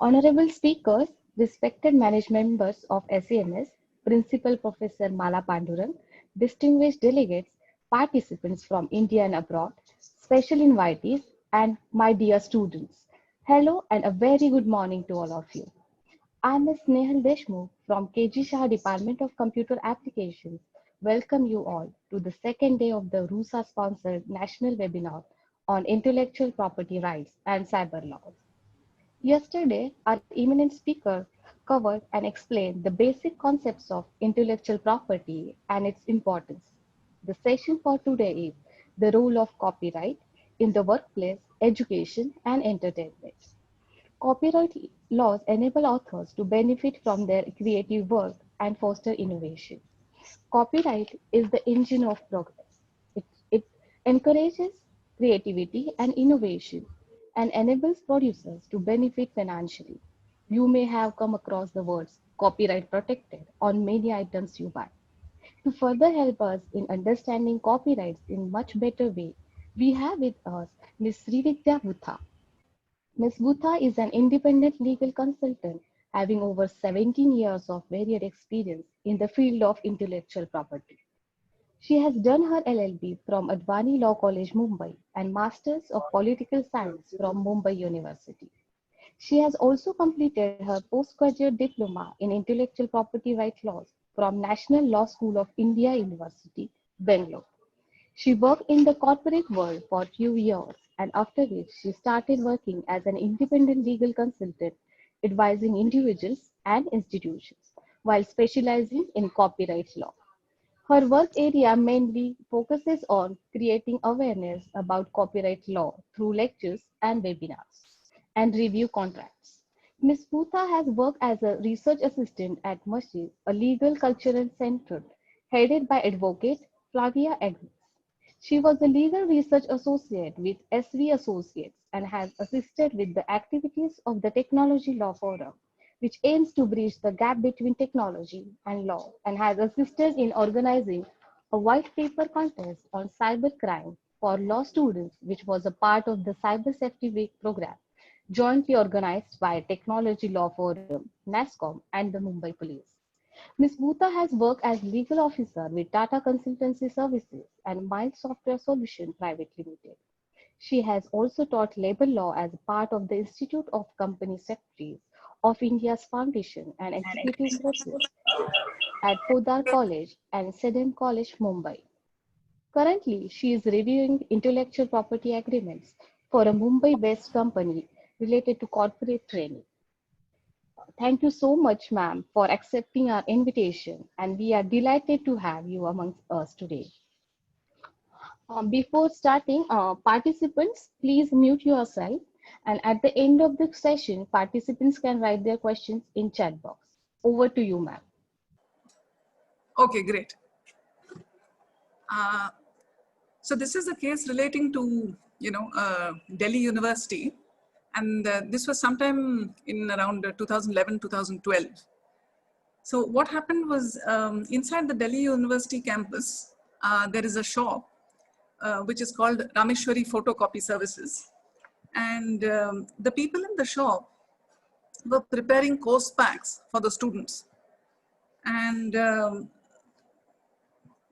Honorable speakers, respected management members of SEMS, Principal Professor Mala Pandurang, distinguished delegates, participants from India and abroad, special invitees, and my dear students. Hello and a very good morning to all of you. I am Ms. Nehal Deshmukh from KG Shah Department of Computer Applications. Welcome you all to the second day of the RUSA-sponsored national webinar on intellectual property rights and cyber laws. Yesterday, our eminent speaker covered and explained the basic concepts of intellectual property and its importance. The session for today is the role of copyright in the workplace, education, and entertainment. Copyright laws enable authors to benefit from their creative work and foster innovation. Copyright is the engine of progress. It encourages creativity and innovation and enables producers to benefit financially. You may have come across the words copyright protected on many items you buy. To further help us in understanding copyrights in much better way, we have with us Ms. Srividya Bhutha. Ms. Bhutha is an independent legal consultant having over 17 years of varied experience in the field of intellectual property. She has done her LLB from Advani Law College, Mumbai, and Masters of Political Science from Mumbai University. She has also completed her postgraduate diploma in intellectual property rights laws from National Law School of India University, Bangalore. She worked in the corporate world for a few years, and after which she started working as an independent legal consultant, advising individuals and institutions, while specializing in copyright law. Her work area mainly focuses on creating awareness about copyright law through lectures and webinars and review contracts. Ms. Bhutha has worked as a research assistant at Masjid, a legal cultural center headed by Advocate Flavia Agnes. She was a legal research associate with SV Associates and has assisted with the activities of the Technology Law Forum, which aims to bridge the gap between technology and law, and has assisted in organizing a white paper contest on cybercrime for law students, which was a part of the Cyber Safety Week program, jointly organized by Technology Law Forum, NASCOM, and the Mumbai Police. Ms. Bhutha has worked as legal officer with Tata Consultancy Services and Mind Software Solution Private Limited. She has also taught labor law as part of the Institute of Company Secretaries of India's Foundation and executive courses at Podar College and Sedem College, Mumbai. Currently, she is reviewing intellectual property agreements for a Mumbai-based company related to corporate training. Thank you so much, ma'am, for accepting our invitation, and we are delighted to have you amongst us today. Before starting, participants, please mute yourself, and at the end of the session, participants can write their questions in chat box. Over to you, ma'am. Okay, great. So this is a case relating to, Delhi University. And this was sometime in around 2011, 2012. So what happened was inside the Delhi University campus, there is a shop which is called Rameshwari Photocopy Services. And the people in the shop were preparing course packs for the students. And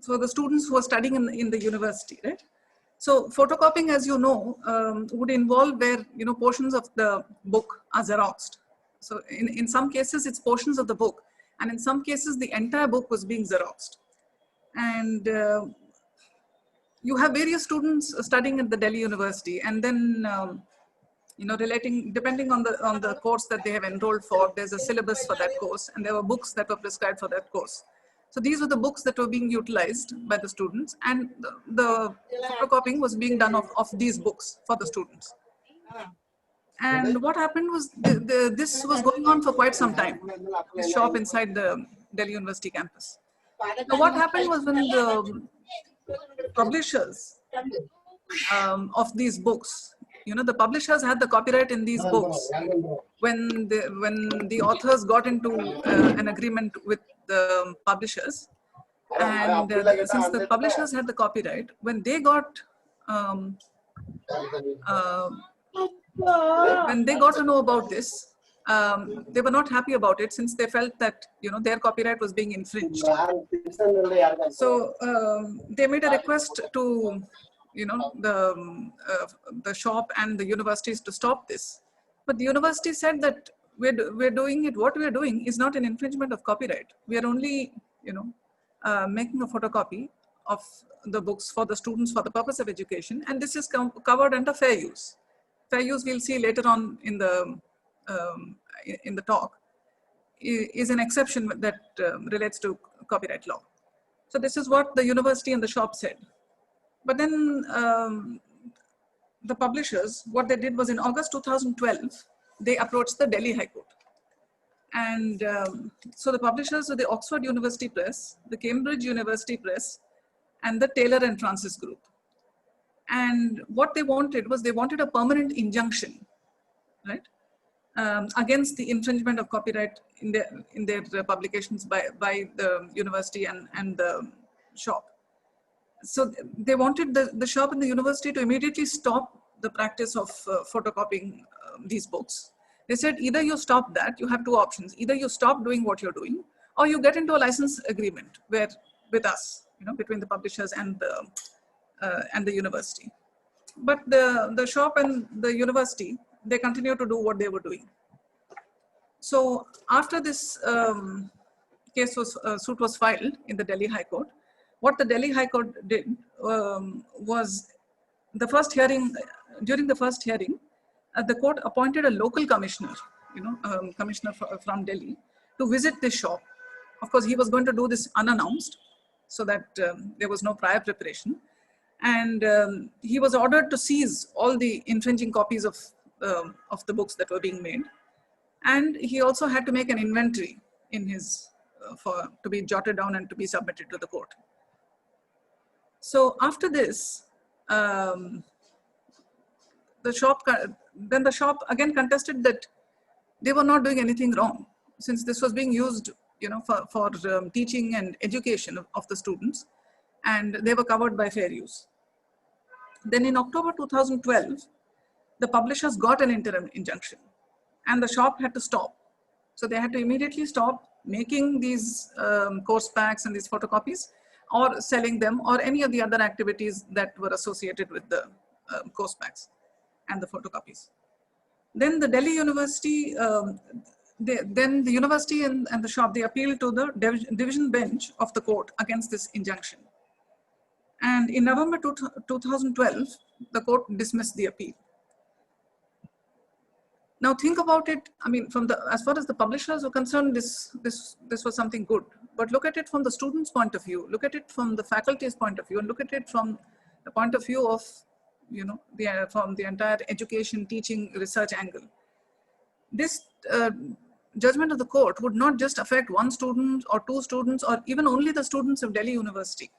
so the students who are studying in the university, right? So photocopying, as you know, would involve where, portions of the book are xeroxed. So in some cases, it's portions of the book. And in some cases, the entire book was being xeroxed. And you have various students studying at the Delhi University. And then, depending on the course that they have enrolled for, there's a syllabus for that course. And there were books that were prescribed for that course. So these were the books that were being utilized by the students, and the photocopying was being done of these books for the students. And what happened was this was going on for quite some time, this shop inside the Delhi University campus. So what happened was when the publishers of these books, the publishers had the copyright in these books. When the authors got into an agreement with the publishers, and since the publishers had the copyright, when they got to know about this, they were not happy about it, since they felt that, you know, their copyright was being infringed. So they made a request to, you know, the shop and the universities to stop this. But the university said that we're doing it. What we're doing is not an infringement of copyright. We are only, you know, making a photocopy of the books for the students for the purpose of education, and this is covered under fair use. Fair use, we'll see later on in the talk, is an exception that relates to copyright law. So this is what the university and the shop said. But then the publishers, what they did was, in August 2012, they approached the Delhi High Court. And so the publishers were the Oxford University Press, the Cambridge University Press, and the Taylor and Francis Group. And what they wanted was, they wanted a permanent injunction, right, against the infringement of copyright in their publications by the university and the shop. So they wanted the shop and the university to immediately stop the practice of photocopying these books. They said, either you stop that, you have two options. Either you stop doing what you're doing, or you get into a license agreement with us, you know, between the publishers and the university. But the shop and the university, they continue to do what they were doing. So after this suit was filed in the Delhi High Court, what the Delhi High Court did was, the first hearing, during the first hearing, the court appointed a local commissioner, you know, commissioner from Delhi, to visit this shop. Of course, he was going to do this unannounced, so that there was no prior preparation. And he was ordered to seize all the infringing copies of the books that were being made. And he also had to make an inventory in his, to be jotted down and to be submitted to the court. So after this, the shop again contested that they were not doing anything wrong, since this was being used, you know, for teaching and education of the students, and they were covered by fair use. Then in October 2012, the publishers got an interim injunction, and the shop had to stop. So they had to immediately stop making these course packs and these photocopies, or selling them, or any of the other activities that were associated with the course packs and the photocopies. Then the Delhi University, then the university and the shop, they appealed to the division bench of the court against this injunction. And in November 2012, the court dismissed the appeal. Now think about it. I mean, as far as the publishers were concerned, this was something good. But look at it from the students' point of view. Look at it from the faculty's point of view, and look at it from the point of view of, you know, from the entire education, teaching, research angle. This judgment of the court would not just affect one student or two students, or even only the students of Delhi University.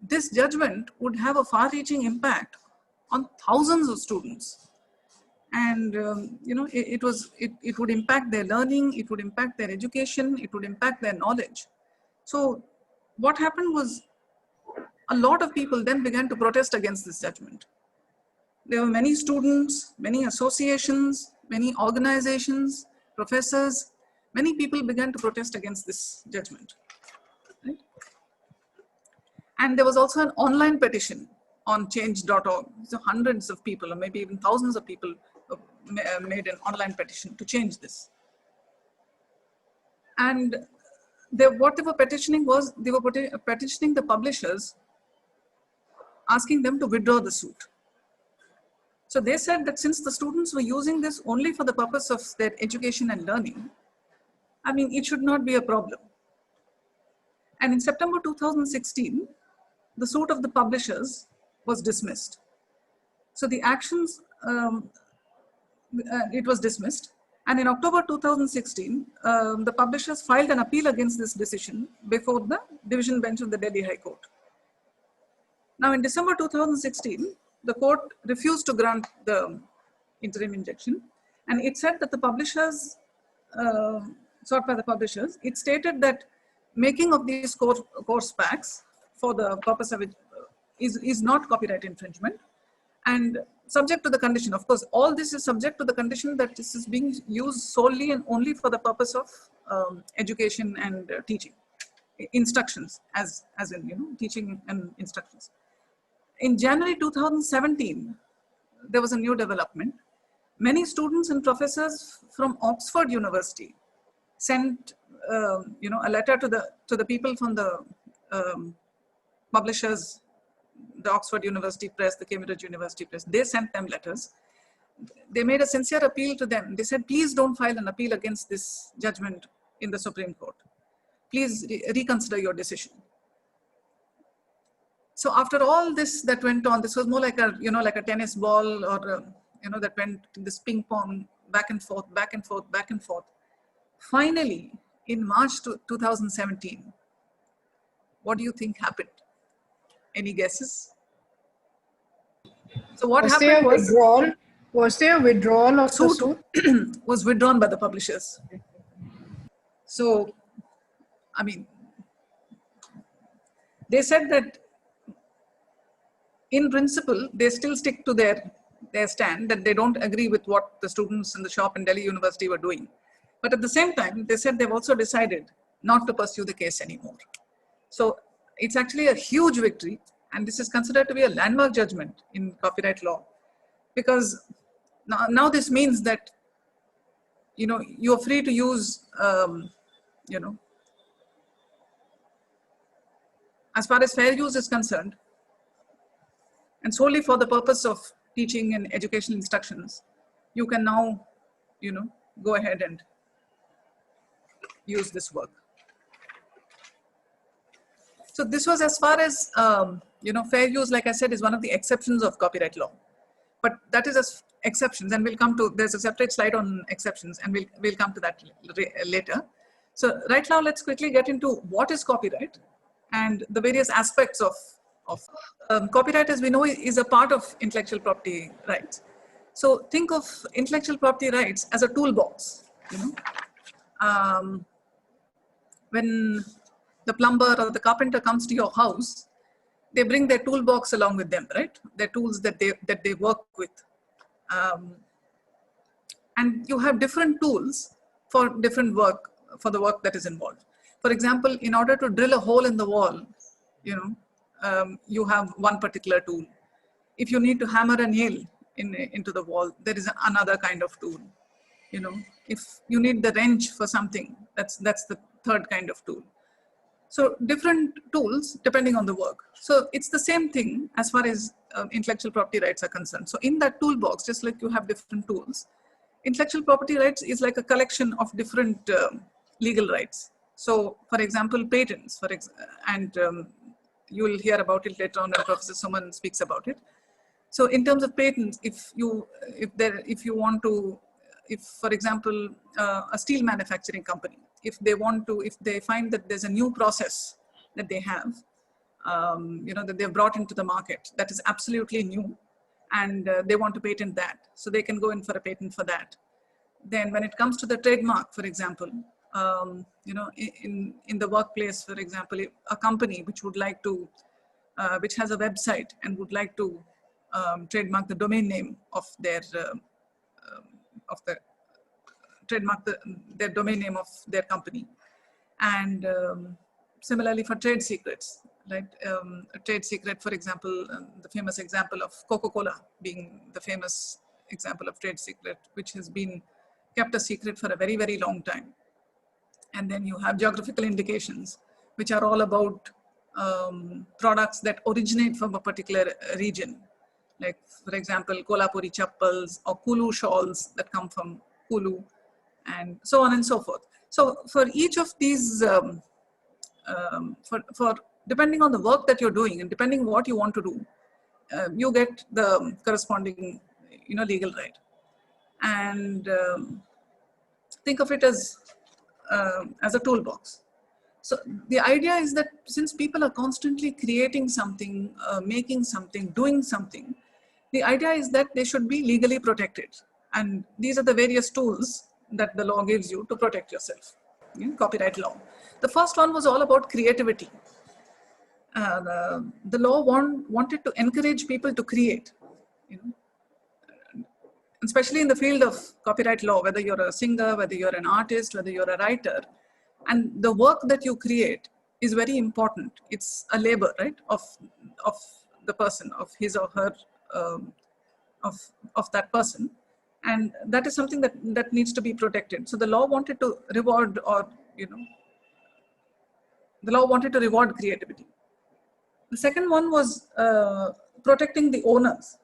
This judgment would have a far-reaching impact on thousands of students. And you know, it would impact their learning, it would impact their education, it would impact their knowledge. So what happened was, a lot of people then began to protest against this judgment. There were many students, many associations, many organizations, professors, many people began to protest against this judgment. Right? And there was also an online petition on change.org. So hundreds of people, or maybe even thousands of people, made an online petition to change this. And what they were petitioning was, they were petitioning the publishers, asking them to withdraw the suit. So they said that since the students were using this only for the purpose of their education and learning, I mean, it should not be a problem. And in September 2016, the suit of the publishers was dismissed. So the actions, it was dismissed. And in October 2016, the publishers filed an appeal against this decision before the division bench of the Delhi High Court. Now in December 2016, the court refused to grant the interim injunction, and it said that the publishers, sought by the publishers, it stated that making of these course packs for the purpose of it is not copyright infringement. And subject to the condition. Of course, all this is subject to the condition that this is being used solely and only for the purpose of education and teaching, instructions, as in, you know, teaching and instructions. In January 2017, there was a new development. Many students and professors from Oxford University sent, you know, a letter to the people from the publishers, the Oxford University Press, the Cambridge University Press. They sent them letters. They made a sincere appeal to them. They said, please don't file an appeal against this judgment in the Supreme Court. Please reconsider your decision. So after all this that went on, this was more like a, you know, like a tennis ball, or you know, that went this ping pong, back and forth, back and forth, back and forth. Finally, in March 2017, what do you think happened? Any guesses? So what happened was there a withdrawal of the suit? Was withdrawn by the publishers. So, I mean, they said that in principle, they still stick to their stand, that they don't agree with what the students in the shop in Delhi University were doing. But at the same time, they said they've also decided not to pursue the case anymore. So it's actually a huge victory. And this is considered to be a landmark judgment in copyright law, because now this means that, you know, you're free to use, you know, as far as fair use is concerned, and solely for the purpose of teaching and educational instructions, you can now, you know, go ahead and use this work. So this was as far as, you know, fair use, like I said, is one of the exceptions of copyright law. But that is as exceptions, and we'll come to, there's a separate slide on exceptions, and we'll come to that later. So right now, let's quickly get into what is copyright and the various aspects of copyright, as we know, is a part of intellectual property rights. So think of intellectual property rights as a toolbox, you know. When the plumber or the carpenter comes to your house, they bring their toolbox along with them, right? Their tools that they work with. And you have different tools for different work, for the work that is involved. For example, in order to drill a hole in the wall, you know, you have one particular tool. If you need to hammer a nail into the wall, there is another kind of tool. You know, if you need the wrench for something, that's the third kind of tool. So different tools depending on the work. So it's the same thing as far as intellectual property rights are concerned. So in that toolbox, just like you have different tools, intellectual property rights is like a collection of different legal rights. So for example, patents, you will hear about it later on when Professor Suman speaks about it. So in terms of patents, if for example, a steel manufacturing company, if they find that there's a new process that they have, you know, that they've brought into the market that is absolutely new, and they want to patent that, so they can go in for a patent for that. Then when it comes to the trademark, for example, you know, in the workplace, for example, a company which would like to, which has a website and would like to trademark the domain name of their their domain name of their company. And similarly for trade secrets, right? A trade secret, for example, the famous example of Coca-Cola being the famous example of trade secret, which has been kept a secret for a very, very long time. And then you have geographical indications, which are all about products that originate from a particular region. Like, for example, Kolhapuri chappals or Kulu shawls that come from Kulu, and so on and so forth. So for each of these, depending on the work that you're doing and depending on what you want to do, you get the corresponding, you know, legal right. And think of it as a toolbox. So the idea is that since people are constantly creating something, making something, doing something, the idea is that they should be legally protected. And these are the various tools that the law gives you to protect yourself in copyright law. The first one was all about creativity. The law wanted to encourage people to create. You know, especially in the field of copyright law, whether you're a singer, whether you're an artist, whether you're a writer, and the work that you create is very important. It's a labor, right, of the person, of his or her, of that person. And that is something that needs to be protected. So the law wanted to reward, or, the law wanted to reward creativity. The second one was protecting the owners.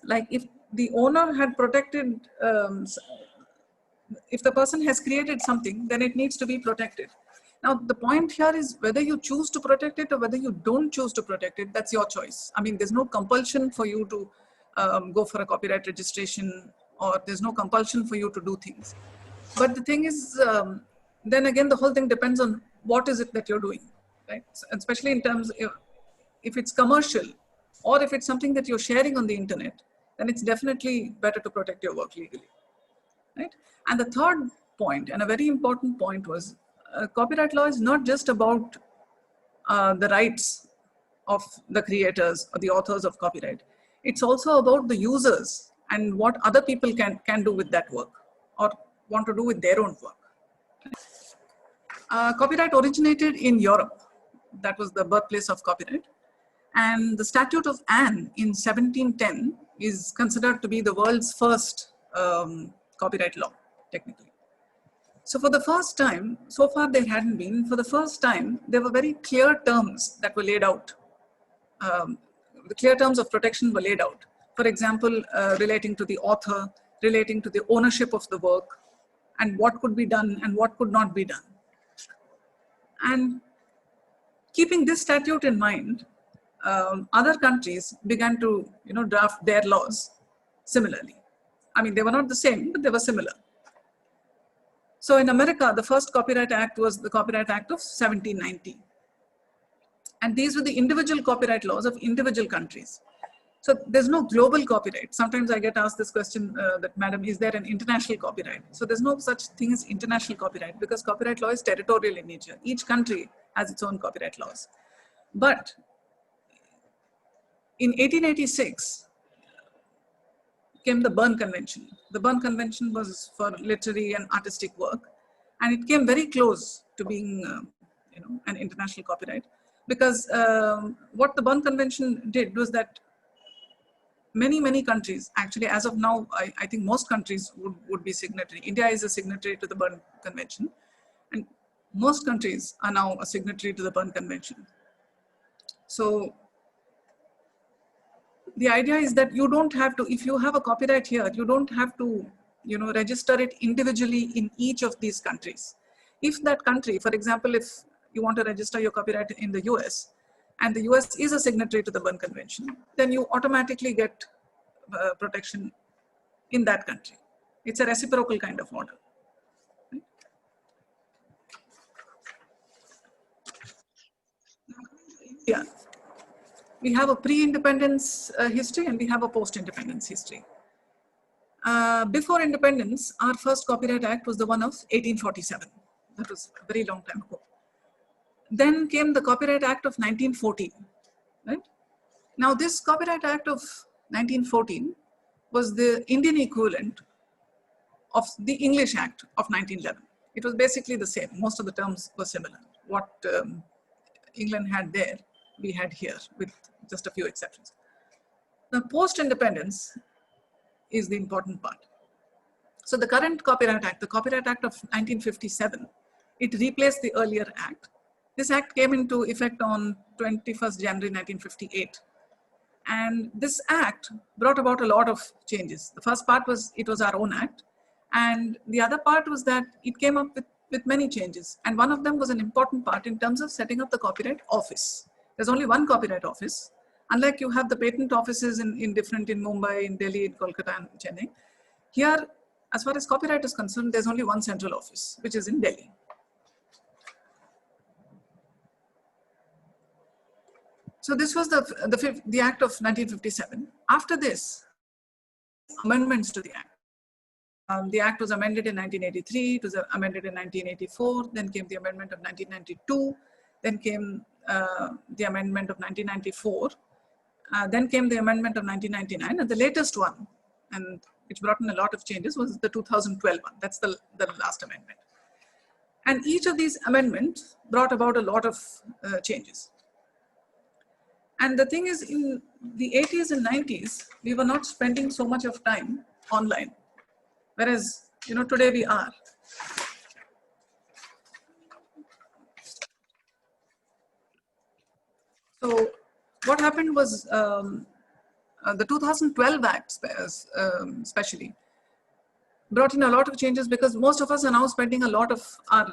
Like if the owner had protected, if the person has created something, then it needs to be protected. Now, the point here is whether you choose to protect it or whether you don't choose to protect it, that's your choice. I mean, there's no compulsion for you to go for a copyright registration, or there's no compulsion for you to do things. But the thing is, then again, the whole thing depends on what is it that you're doing, right? Especially in terms of, if it's commercial or if it's something that you're sharing on the internet, then it's definitely better to protect your work legally, right? And the third point, and a very important point, was copyright law is not just about the rights of the creators or the authors of copyright. It's also about the users and what other people can do with that work or want to do with their own work. Copyright originated in Europe. That was the birthplace of copyright. And the Statute of Anne in 1710 is considered to be the world's first copyright law, technically. So for the first time, so far there hadn't been, for the first time, there were very clear terms that were laid out. The clear terms of protection were laid out. For example, relating to the author, relating to the ownership of the work, and what could be done and what could not be done. And keeping this statute in mind, other countries began to draft their laws similarly. I mean, they were not the same, but they were similar. So in America, the first Copyright Act was the Copyright Act of 1790. And these were the individual copyright laws of individual countries. So there's no global copyright. Sometimes I get asked this question that, madam, is there an international copyright? So there's no such thing as international copyright because copyright law is territorial in nature. Each country has its own copyright laws. But in 1886 came the Berne Convention. The Berne Convention was for literary and artistic work. And it came very close to being an international copyright because what the Berne Convention did was that many countries, actually as of now, I think most countries would be signatory. India is a signatory to the Berne Convention, and most countries are now a signatory to the Berne Convention. So the idea is that you don't have to, if you have a copyright here, you don't have to register it individually in each of these countries. If that country, for example, if you want to register your copyright in the US, and the US is a signatory to the Berne Convention, then you automatically get protection in that country. It's a reciprocal kind of model. Right? Yeah. We have a pre-independence history and we have a post-independence history. Before independence, our first Copyright Act was the one of 1847. That was a very long time ago. Then came the Copyright Act of 1914, right? Now this Copyright Act of 1914 was the Indian equivalent of the English Act of 1911. It was basically the same. Most of the terms were similar. What England had there, we had here with just a few exceptions. Now post-independence is the important part. So the current Copyright Act, the Copyright Act of 1957, it replaced the earlier act. This act came into effect on 21st January 1958. And this act brought about a lot of changes. The first part was, it was our own act. And the other part was that it came up with many changes. And one of them was an important part in terms of setting up the Copyright Office. There's only one Copyright Office. Unlike you have the patent offices in Mumbai, in Delhi, in Kolkata, and Chennai. Here, as far as copyright is concerned, there's only one central office, which is in Delhi. So this was the Act of 1957. After this, amendments to the Act. The Act was amended in 1983, it was amended in 1984, then came the amendment of 1992, then came the amendment of 1994, then came the amendment of 1999, and the latest one, and which brought in a lot of changes, was the 2012 one. That's the last amendment. And each of these amendments brought about a lot of changes. And the thing is, in the 80s and 90s, we were not spending so much of time online. Whereas, today we are. So what happened was the 2012 Act especially brought in a lot of changes because most of us are now spending a lot of our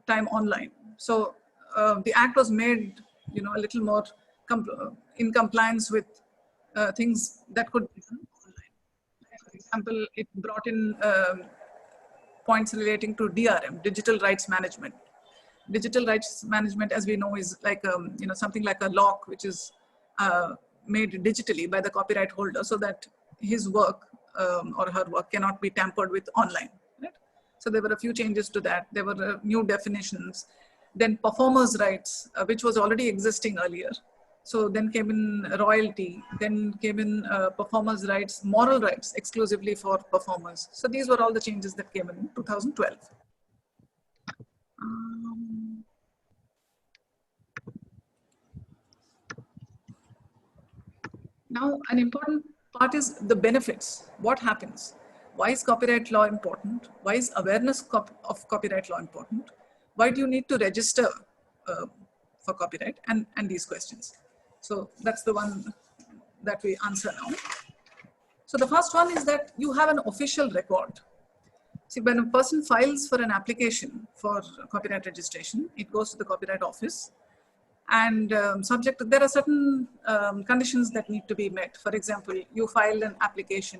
time online. So the Act was made, a little more in compliance with things that could be done online. For example, it brought in points relating to DRM, digital rights management. Digital rights management, as we know, is like something like a lock which is made digitally by the copyright holder, so that his work or her work cannot be tampered with online. Right? So there were a few changes to that. There were new definitions. Then performers' rights, which was already existing earlier. So then came in royalty. Then came in performers' rights, moral rights exclusively for performers. So these were all the changes that came in 2012. Now, an important part is the benefits. What happens? Why is copyright law important? Why is awareness of copyright law important? Why do you need to register for copyright? And these questions. So that's the one that we answer now. So the first one is that you have an official record. See, when a person files for an application for copyright registration, it goes to the Copyright Office. And there are certain conditions that need to be met. For example, you file an application,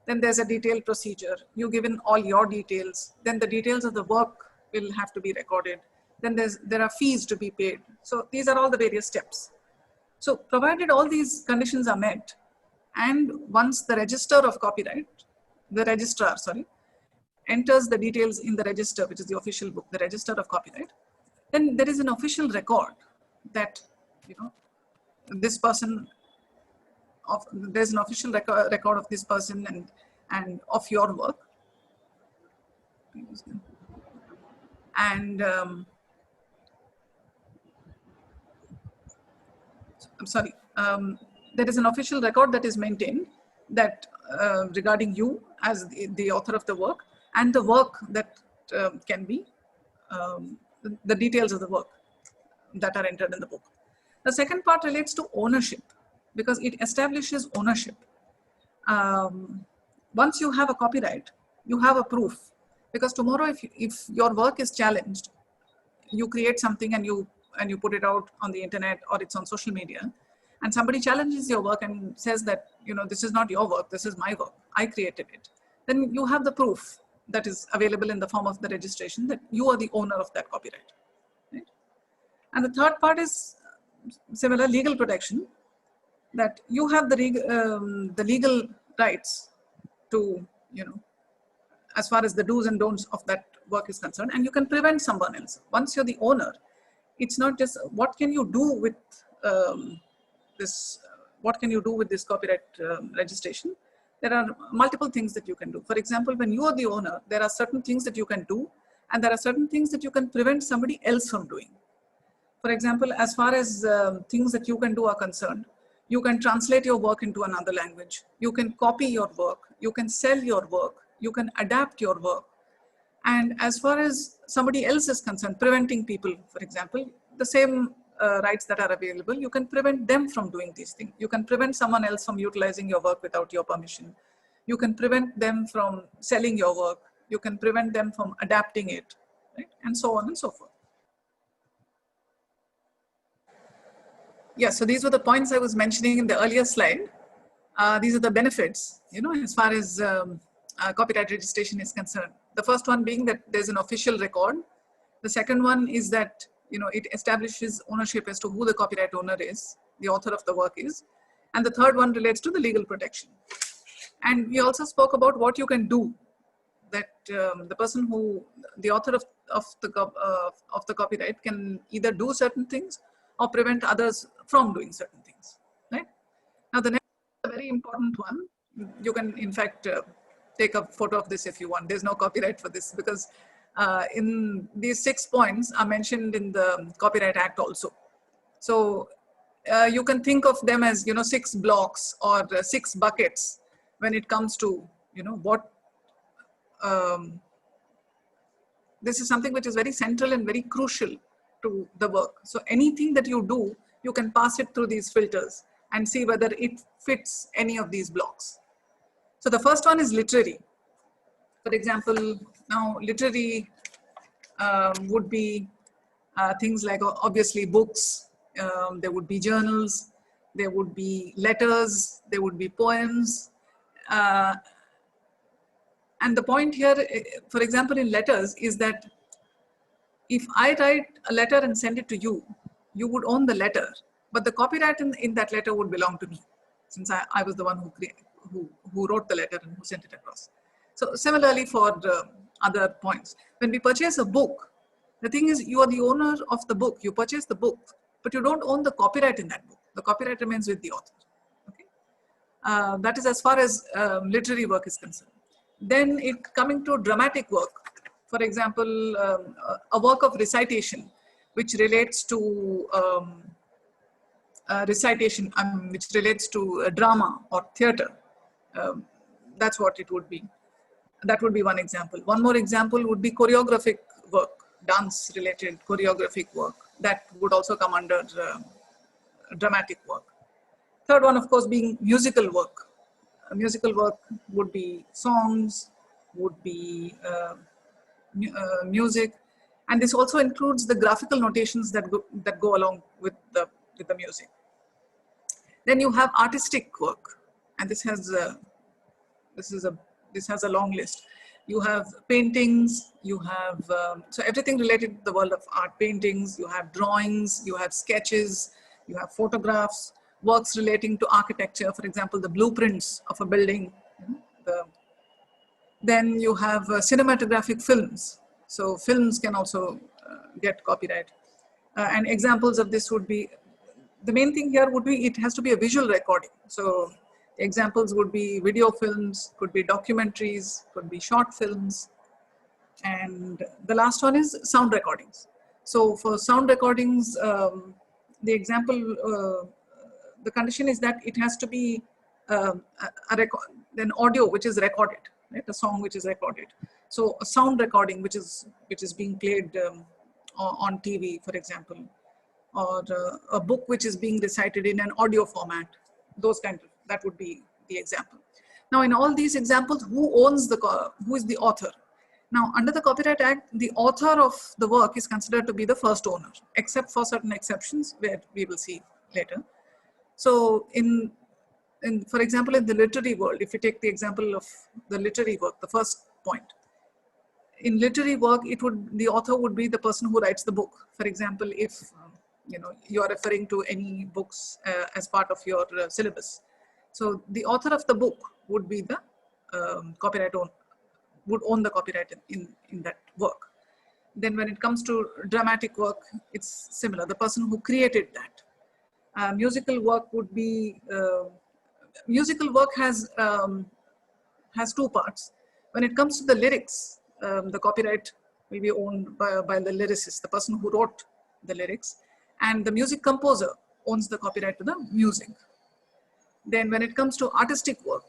then there's a detailed procedure. You give in all your details, then the details of the work will have to be recorded. Then there are fees to be paid. So these are all the various steps. So provided all these conditions are met, and once the registrar, enters the details in the register, which is the official book, the Register of Copyright, then there is an official record that, this person, there's an official record of this person and of your work. And I'm sorry, there is an official record that is maintained that regarding you as the author of the work, and the work that can be, the details of the work that are entered in the book. The second part relates to ownership, because it establishes ownership. Once you have a copyright, you have a proof, because tomorrow if your work is challenged, you create something and you put it out on the internet or it's on social media, and somebody challenges your work and says that, this is not your work, this is my work, I created it, then you have the proof that is available in the form of the registration that you are the owner of that copyright. Right? And the third part is similar, legal protection, that you have the legal rights to, as far as the do's and don'ts of that work is concerned, and you can prevent someone else. Once you're the owner, it's not just what can you do with this copyright registration. There are multiple things that you can do. For example, when you are the owner, there are certain things that you can do, and there are certain things that you can prevent somebody else from doing. For example, as far as things that you can do are concerned, you can translate your work into another language. You can copy your work. You can sell your work. You can adapt your work. And as far as somebody else is concerned, preventing people, for example, the same rights that are available, you can prevent them from doing these things. You can prevent someone else from utilizing your work without your permission. You can prevent them from selling your work. You can prevent them from adapting it, right? And so on and so forth. Yeah, so these were the points I was mentioning in the earlier slide. These are the benefits, as far as copyright registration is concerned. The first one being that there's an official record. The second one is that, it establishes ownership as to who the copyright owner is, the author of the work is. And the third one relates to the legal protection. And we also spoke about what you can do, that the author of the copyright can either do certain things or prevent others from doing certain things, right? Now, the next, a very important one, you can in fact take a photo of this if you want. There's no copyright for this because in these 6 points are mentioned in the Copyright Act also. So you can think of them as, 6 blocks or 6 buckets when it comes to, what this is something which is very central and very crucial to the work. So anything that you do, you can pass it through these filters and see whether it fits any of these blocks. So the first one is literary. For example, now literary would be things like obviously books, there would be journals, there would be letters, there would be poems. And the point here, for example, in letters is that if I write a letter and send it to you, you would own the letter, but the copyright in that letter would belong to me, since I was the one who wrote the letter and who sent it across. So similarly for the other points, when we purchase a book, the thing is you are the owner of the book, you purchase the book, but you don't own the copyright in that book. The copyright remains with the author. Okay? That is as far as literary work is concerned. Then coming to dramatic work, for example, a work of recitation, which relates to which relates to drama or theater. That's what it would be. That would be one example. One more example would be choreographic work, dance-related choreographic work. That would also come under dramatic work. Third one, of course, being musical work. Musical work would be songs, would be music, and this also includes the graphical notations that go along with the music. Then you have artistic work, and this has a long list. You have paintings, you have so everything related to the world of art. Paintings, you have drawings, you have sketches, you have photographs, works relating to architecture, for example, the blueprints of a building. Then you have cinematographic films. So films can also get copyright. And examples of this would be, the main thing here would be, it has to be a visual recording. So examples would be video films, could be documentaries, could be short films. And the last one is sound recordings. So for sound recordings, the example, the condition is that it has to be an audio which is recorded, right? A song which is recorded. So a sound recording which is being played on TV, for example, or a book which is being recited in an audio format. Those kind of, that would be the example. Now, in all these examples, who is the author? Now, under the Copyright Act, the author of the work is considered to be the first owner, except for certain exceptions where we will see later. So for example, in the literary world, if you take the example of the literary work, the first point, in literary work, the author would be the person who writes the book. For example, if you are referring to any books as part of your syllabus, so the author of the book would be the copyright owner, would own the copyright in that work. Then when it comes to dramatic work, it's similar, the person who created that. Musical work would be, musical work has 2 parts. When it comes to the lyrics, the copyright will be owned by the lyricist, the person who wrote the lyrics, and the music composer owns the copyright to the music. Then when it comes to artistic work,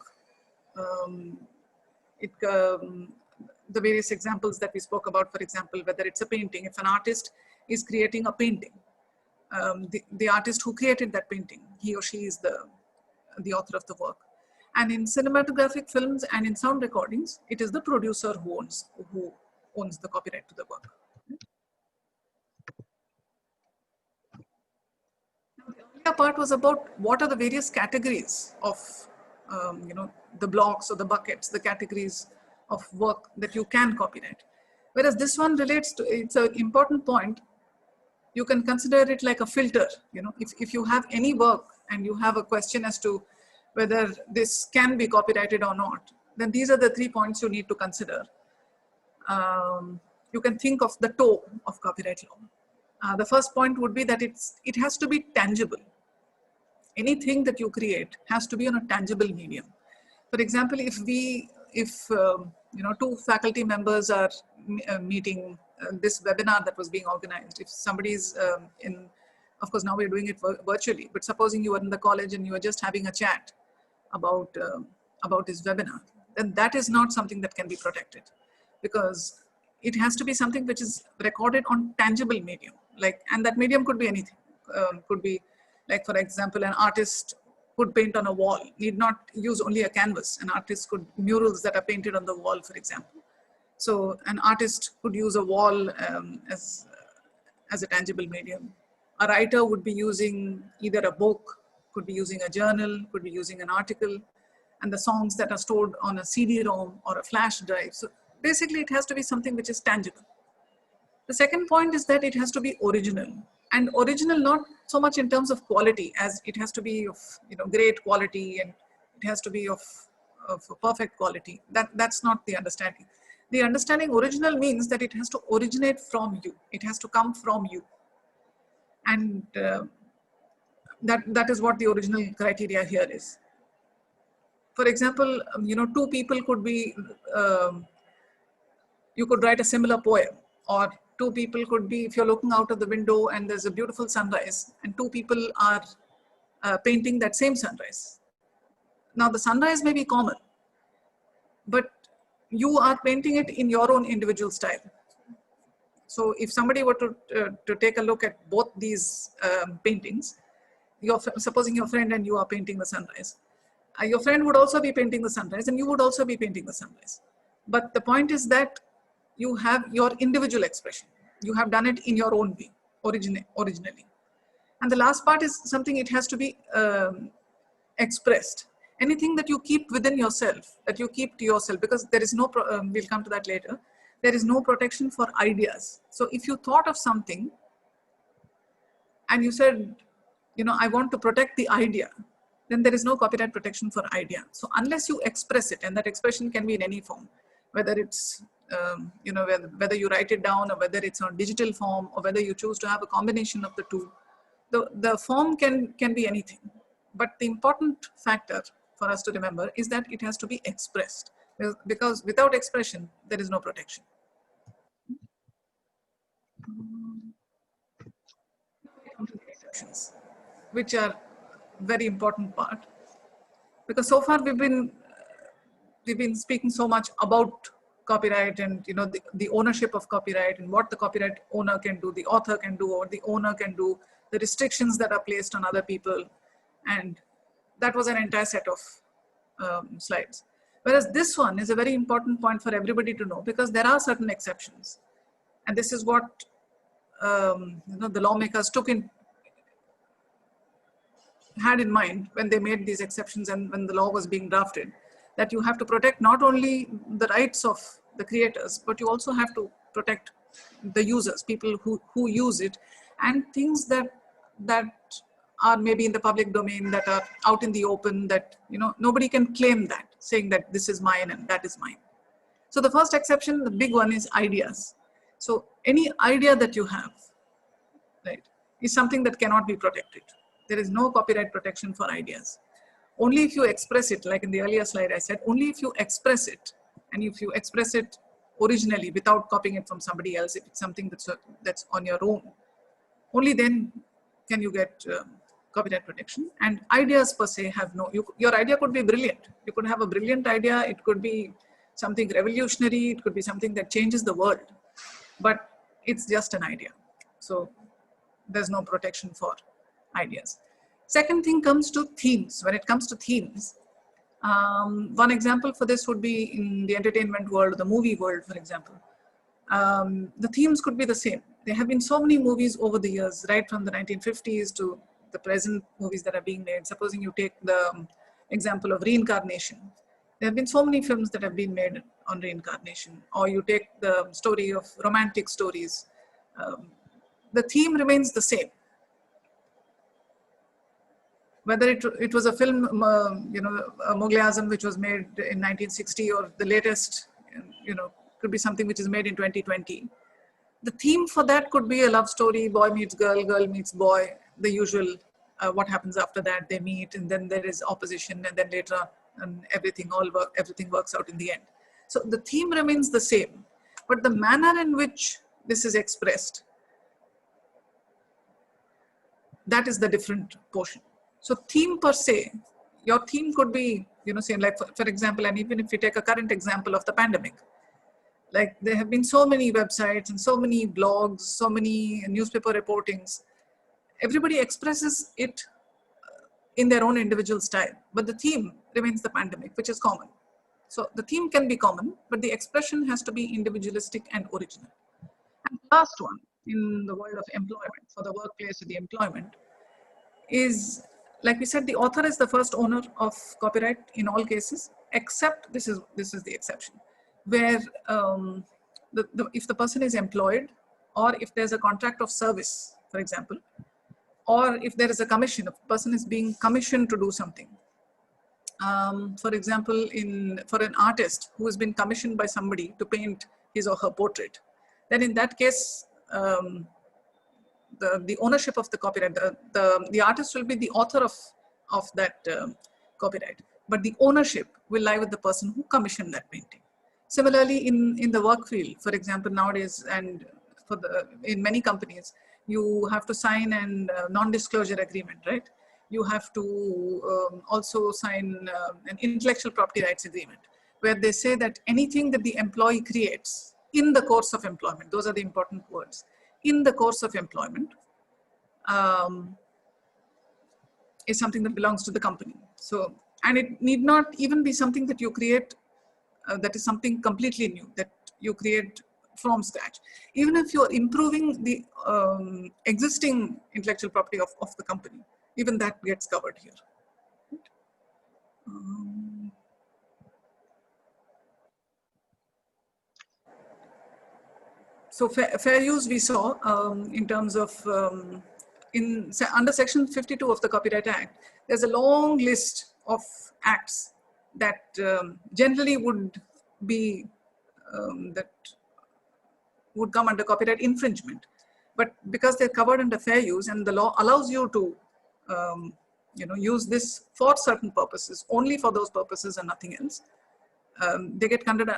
the various examples that we spoke about, for example, whether it's a painting, if an artist is creating a painting, the artist who created that painting, he or she is the author of the work. And in cinematographic films and in sound recordings, it is the producer who owns the copyright to the work. Now, the earlier part was about what are the various categories of the blocks or the buckets, the categories of work that you can copyright. Whereas this one relates to, it's an important point, you can consider it like a filter. If you have any work and you have a question as to whether this can be copyrighted or not, then these are the 3 points you need to consider. You can think of the toe of copyright law. The first point would be that it has to be tangible. Anything that you create has to be on a tangible medium. For example, if we if two faculty members are meeting, this webinar that was being organized, if somebody's of course now we're doing it virtually, but supposing you are in the college and you are just having a chat about this webinar, then that is not something that can be protected, because it has to be something which is recorded on tangible medium, and that medium could be anything. Could be, like, for example, an artist could paint on a wall, need not use only a canvas. An artist could, murals that are painted on the wall, for example. So an artist could use a wall as a tangible medium. A writer would be using either a book, could be using a journal, could be using an article, and the songs that are stored on a CD-ROM or a flash drive. So basically it has to be something which is tangible. The second point is that it has to be original, and original not so much in terms of quality, as it has to be of great quality, and it has to be of perfect quality. That's not the understanding. The understanding original means that it has to originate from you. It has to come from you. And that is what the original criteria here is. For example, two people could be, you could write a similar poem, or two people could be, if you're looking out of the window and there's a beautiful sunrise, and two people are painting that same sunrise. Now the sunrise may be common, but you are painting it in your own individual style. So if somebody were to take a look at both these paintings, supposing your friend and you are painting the sunrise, your friend would also be painting the sunrise, and you would also be painting the sunrise. But the point is that you have your individual expression. You have done it in your own way, originally. And the last part is something, it has to be expressed. Anything that you keep within yourself, that you keep to yourself, because there is no, we'll come to that later, there is no protection for ideas. So if you thought of something and you said, I want to protect the idea, then there is no copyright protection for idea. So unless you express it, and that expression can be in any form, whether it's, whether you write it down, or whether it's on digital form, or whether you choose to have a combination of the two, the form can be anything. But the important factor for us to remember is that it has to be expressed, because without expression, there is no protection. Which are very important part, because so far we've been speaking so much about copyright, and the ownership of copyright, and what the copyright owner can do, the author can do, or the owner can do, the restrictions that are placed on other people, and that was an entire set of slides. Whereas this one is a very important point for everybody to know, because there are certain exceptions, and this is what the lawmakers had in mind when they made these exceptions, and when the law was being drafted, that you have to protect not only the rights of the creators, but you also have to protect the users, people who use it, and things that are maybe in the public domain, that are out in the open, that nobody can claim that, saying that this is mine and that is mine. So the first exception, the big one, is ideas. So any idea that you have, right, is something that cannot be protected. There is no copyright protection for ideas. Only if you express it, like in the earlier slide I said, only if you express it, and if you express it originally without copying it from somebody else, if it's something that's on your own, only then can you get copyright protection. And ideas per se have no, your idea could be brilliant. You could have a brilliant idea. It could be something revolutionary. It could be something that changes the world, but it's just an idea. So there's no protection for ideas. Second thing comes to themes. When it comes to themes, one example for this would be in the entertainment world, the movie world, for example. The themes could be the same. There have been so many movies over the years, right from the 1950s to the present movies that are being made. Supposing you take the example of reincarnation. There have been so many films that have been made on reincarnation. Or you take the story of romantic stories. The theme remains the same. Whether it was a film, Mughal-e-Azam, which was made in 1960, or the latest, could be something which is made in 2020. The theme for that could be a love story, boy meets girl, girl meets boy, the usual, what happens after that, they meet, and then there is opposition, and then later and everything works out in the end. So the theme remains the same, but the manner in which this is expressed, that is the different portion. So theme per se, your theme could be, say like for example, and even if you take a current example of the pandemic, like there have been so many websites and so many blogs, so many newspaper reportings. Everybody expresses it in their own individual style, but the theme remains the pandemic, which is common. So the theme can be common, but the expression has to be individualistic and original. And last one in the world of employment, for the workplace or the employment, is, like we said, the author is the first owner of copyright in all cases, except this is the exception, where if the person is employed, or if there's a contract of service, for example, or if there is a commission, if a person is being commissioned to do something. For example, for an artist who has been commissioned by somebody to paint his or her portrait, then in that case, the ownership of the copyright, the artist will be the author of that copyright, but the ownership will lie with the person who commissioned that painting. Similarly, in the work field, for example, nowadays, and in many companies, you have to sign a non-disclosure agreement, right? You have to also sign an intellectual property rights agreement, where they say that anything that the employee creates in the course of employment, those are the important words, in the course of employment, is something that belongs to the company. So, and it need not even be something that you create that is something completely new, that you create from scratch. Even if you're improving the existing intellectual property of the company, even that gets covered here. So fair use we saw in terms of, under section 52 of the Copyright Act, there's a long list of acts that generally would be, that would come under copyright infringement. But because they're covered under fair use and the law allows you to use this for certain purposes, only for those purposes and nothing else, they get covered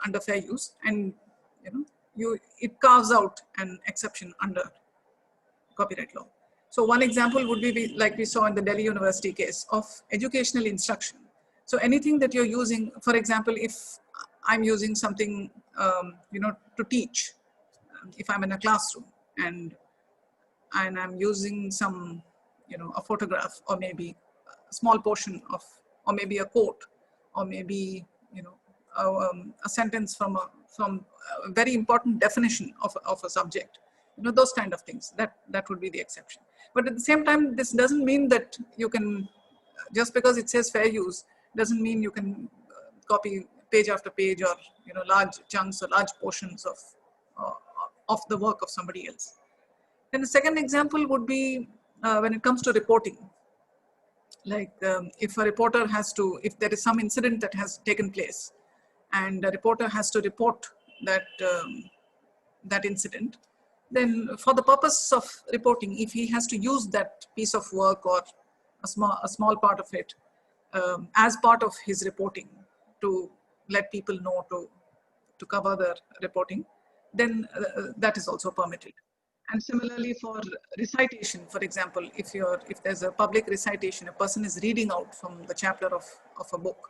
under fair use, and it carves out an exception under copyright law. So one example would be like we saw in the Delhi University case of educational instruction. So anything that you're using, for example, if I'm using something to teach, if I'm in a classroom and I'm using some a photograph, or maybe a small portion of, or maybe a quote, or maybe a sentence from a very important definition of a subject, those kind of things, that would be the exception. But at the same time, this doesn't mean that you can, just because it says fair use, doesn't mean you can copy page after page, or large chunks or large portions of the work of somebody else. And the second example would be when it comes to reporting. Like if a reporter has to, if there is some incident that has taken place, and a reporter has to report that incident, then for the purpose of reporting, if he has to use that piece of work or a small part of it as part of his reporting to let people know, to cover their reporting, then that is also permitted. And similarly for recitation, for example, if there's a public recitation, a person is reading out from the chapter of a book,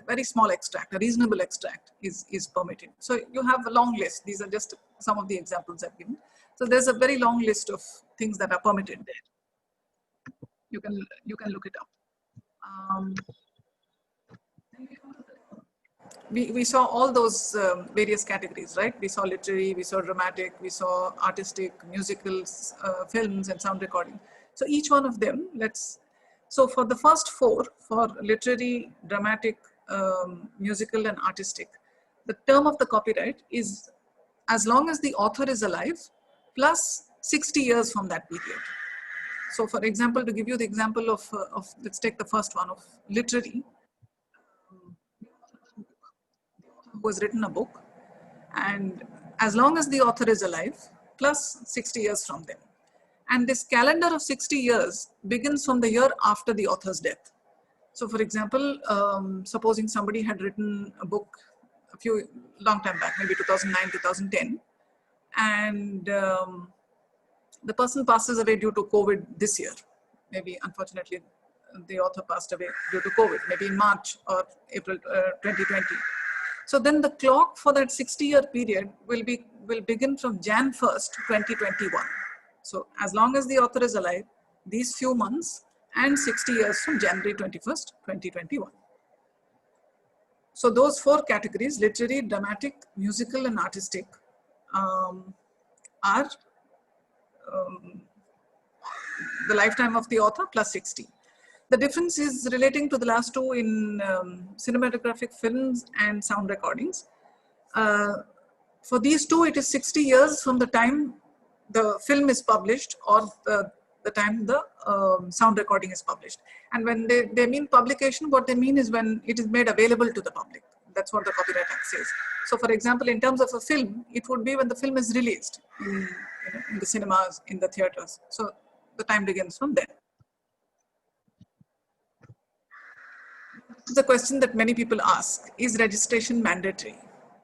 very small extract, a reasonable extract is permitted. So you have a long list. These are just some of the examples I've given. So there's a very long list of things that are permitted there. You can look it up. We saw all those various categories, right? We saw literary, we saw dramatic, we saw artistic, musicals, films, and sound recording. So each one of them, so for the first four, for literary, dramatic, musical, and artistic, the term of the copyright is as long as the author is alive, plus 60 years from that period. So for example, to give you the example of let's take the first one of literary, who has written a book, and as long as the author is alive, plus 60 years from then. And this calendar of 60 years begins from the year after the author's death. So for example, supposing somebody had written a book long time back, maybe 2009, 2010, and the person passes away due to COVID this year. Maybe unfortunately, the author passed away due to COVID, maybe in March or April 2020. So then the clock for that 60-year period will begin from Jan 1st, 2021. So as long as the author is alive, these few months and 60 years from January 21st, 2021. So those 4 categories, literary, dramatic, musical, and artistic, are the lifetime of the author plus 60. The difference is relating to the last 2 in cinematographic films and sound recordings. For these 2, it is 60 years from the time the film is published or the time the sound recording is published. And when they mean publication, what they mean is when it is made available to the public. That's what the Copyright Act says. So for example, in terms of a film, it would be when the film is released in the cinemas, in the theaters. So the time begins from then. This is a question that many people ask: is registration mandatory?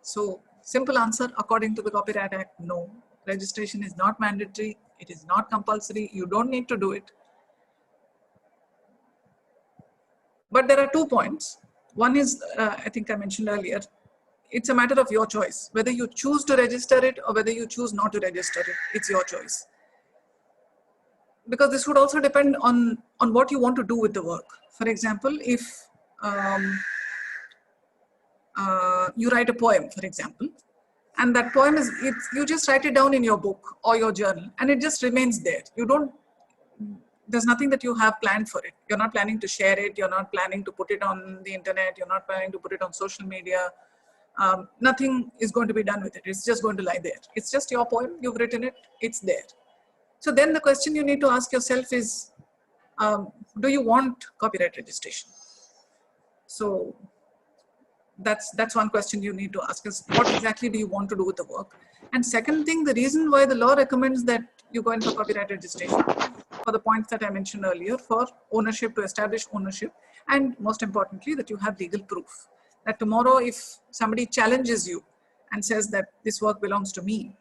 So simple answer, according to the Copyright Act, no. Registration is not mandatory. It is not compulsory. You don't need to do it. But there are 2 points. One is, I think I mentioned earlier, it's a matter of your choice. Whether you choose to register it or whether you choose not to register it, it's your choice. Because this would also depend on what you want to do with the work. For example, if you write a poem, for example, and that poem is, you just write it down in your book or your journal and it just remains there. There's nothing that you have planned for it. You're not planning to share it. You're not planning to put it on the internet. You're not planning to put it on social media. Nothing is going to be done with it. It's just going to lie there. It's just your poem. You've written it. It's there. So then the question you need to ask yourself is, do you want copyright registration? So that's one question you need to ask is, what exactly do you want to do with the work? And second thing, the reason why the law recommends that you go in for copyright registration, for the points that I mentioned earlier, for ownership, to establish ownership, and most importantly, that you have legal proof. That tomorrow, if somebody challenges you and says that this work belongs to me,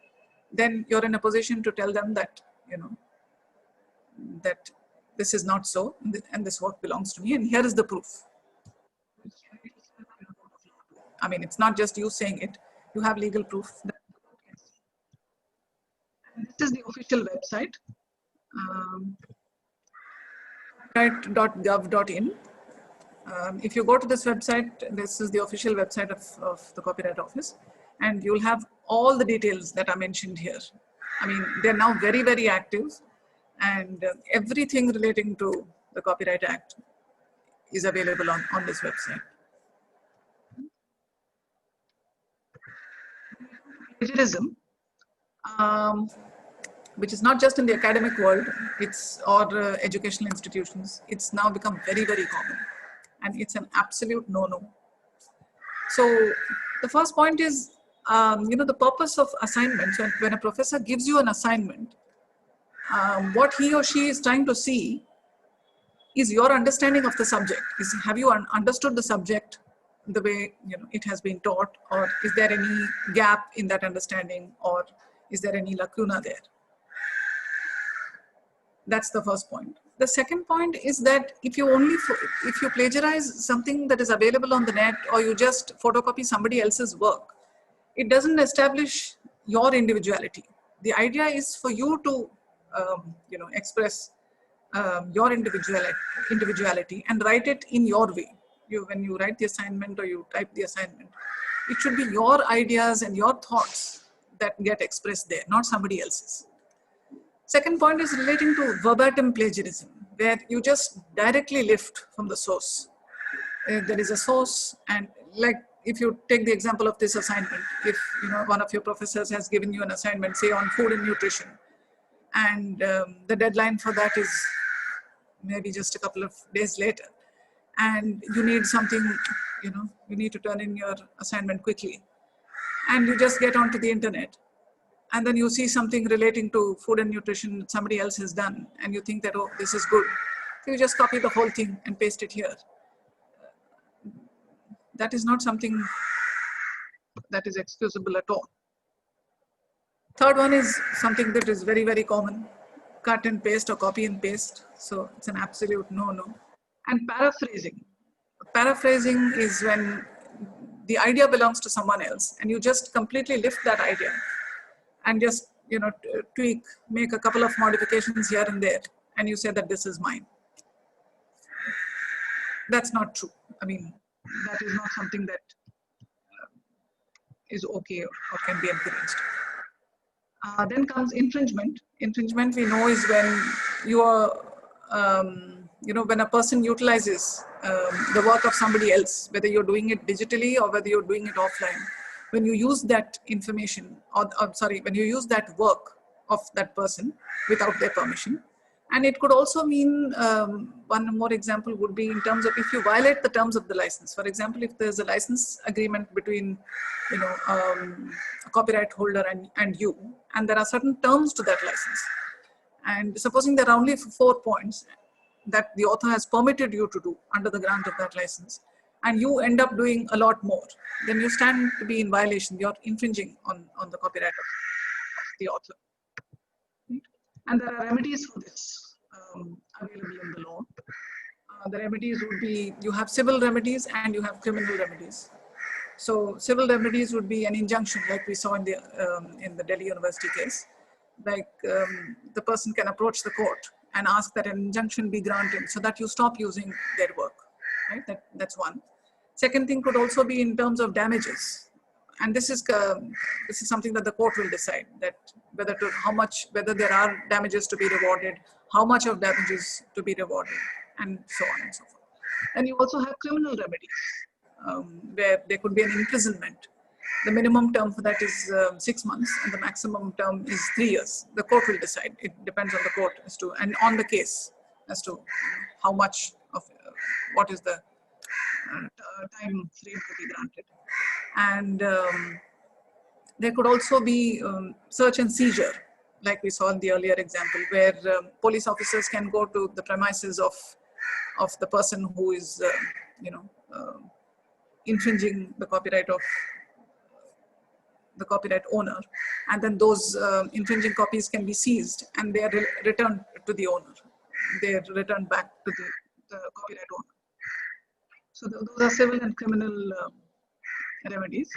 then you're in a position to tell them that, that this is not so, and this work belongs to me, and here is the proof. I mean, it's not just you saying it, you have legal proof. And this is the official website, copyright.gov.in. If you go to this website, this is the official website of the Copyright Office, and you'll have all the details that are mentioned here. I mean, they're now very, very active, and everything relating to the Copyright Act is available on this website. Plagiarism, which is not just in the academic world, or educational institutions, it's now become very, very common, and it's an absolute no-no. So the first point is, the purpose of assignments. When a professor gives you an assignment, what he or she is trying to see is your understanding of the subject. Have you understood the subject the way it has been taught, or is there any gap in that understanding, or is there any lacuna there? That's the first point. The second point is that if you plagiarize something that is available on the net, or you just photocopy somebody else's work, it doesn't establish your individuality. The idea is for you to express your individuality and write it in your way. When you write the assignment or you type the assignment, it should be your ideas and your thoughts that get expressed there, not somebody else's. Second point is relating to verbatim plagiarism, where you just directly lift from the source. There is a source, and like if you take the example of this assignment, if one of your professors has given you an assignment, say on food and nutrition, and the deadline for that is maybe just a couple of days later, and you need something, you need to turn in your assignment quickly, and you just get onto the internet and then you see something relating to food and nutrition that somebody else has done, and you think that, oh, this is good. So you just copy the whole thing and paste it here. That is not something that is excusable at all. Third one is something that is very, very common. Cut and paste or copy and paste. So it's an absolute no-no. And paraphrasing. Paraphrasing is when the idea belongs to someone else and you just completely lift that idea and just, you know, tweak, make a couple of modifications here and there, and you say that this is mine. That's not true. I mean, that is not something that is okay or can be encouraged. Then comes infringement. Infringement, we know, is when you are, you know, when a person utilizes the work of somebody else, whether you're doing it digitally or whether you're doing it offline. When you use that information, or sorry, when you use that work of that person without their permission. And it could also mean, one more example would be in terms of if you violate the terms of the license. For example, if there's a license agreement between, you know, a copyright holder and you, and there are certain terms to that license. And supposing there are only 4 points that the author has permitted you to do under the grant of that license, and you end up doing a lot more, then you stand to be in violation. You're infringing on the copyright of the author. And there are remedies for this available in the law. The remedies would be, you have civil remedies and you have criminal remedies. So civil remedies would be an injunction, like we saw in the Delhi University case. Like the person can approach the court and ask that an injunction be granted so that you stop using their work, right? That's one. Second thing could also be in terms of damages. And this is something that the court will decide, that whether there are damages to be rewarded, how much of damages to be rewarded, and so on and so forth. And you also have criminal remedies, where there could be an imprisonment. The minimum term for that is 6 months, and the maximum term is 3 years. The court will decide. It depends on the court as to, and on the case, as to how much of, what is the time frame to be granted. And there could also be search and seizure, like we saw in the earlier example, where police officers can go to the premises of the person who is, you know, infringing the copyright of the copyright owner, and then those infringing copies can be seized and they are returned to the owner. They are returned back to the copyright owner. So those are civil and criminal remedies.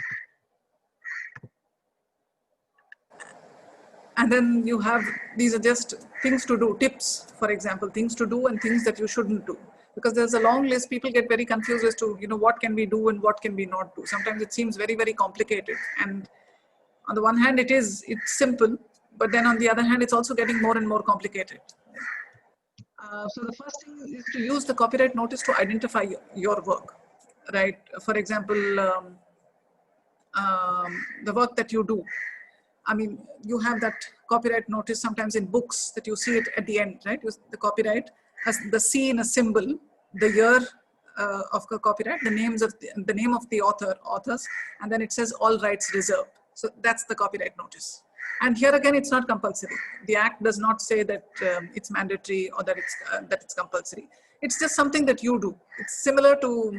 And then you have, these are just things to do, tips, for example, things to do and things that you shouldn't do. Because there's a long list, people get very confused as to, you know, what can we do and what can we not do. Sometimes it seems very, very complicated. And on the one hand, it's simple, but then on the other hand, it's also getting more and more complicated. So the first thing is to use the copyright notice to identify your work, right? For example, the work that you do. I mean, you have that copyright notice sometimes in books that you see it at the end, right? The copyright has the C in a symbol, the year of the copyright, the name of the authors, and then it says all rights reserved. So that's the copyright notice. And here again, it's not compulsory. The Act does not say that it's mandatory or that it's compulsory. It's just something that you do. It's similar to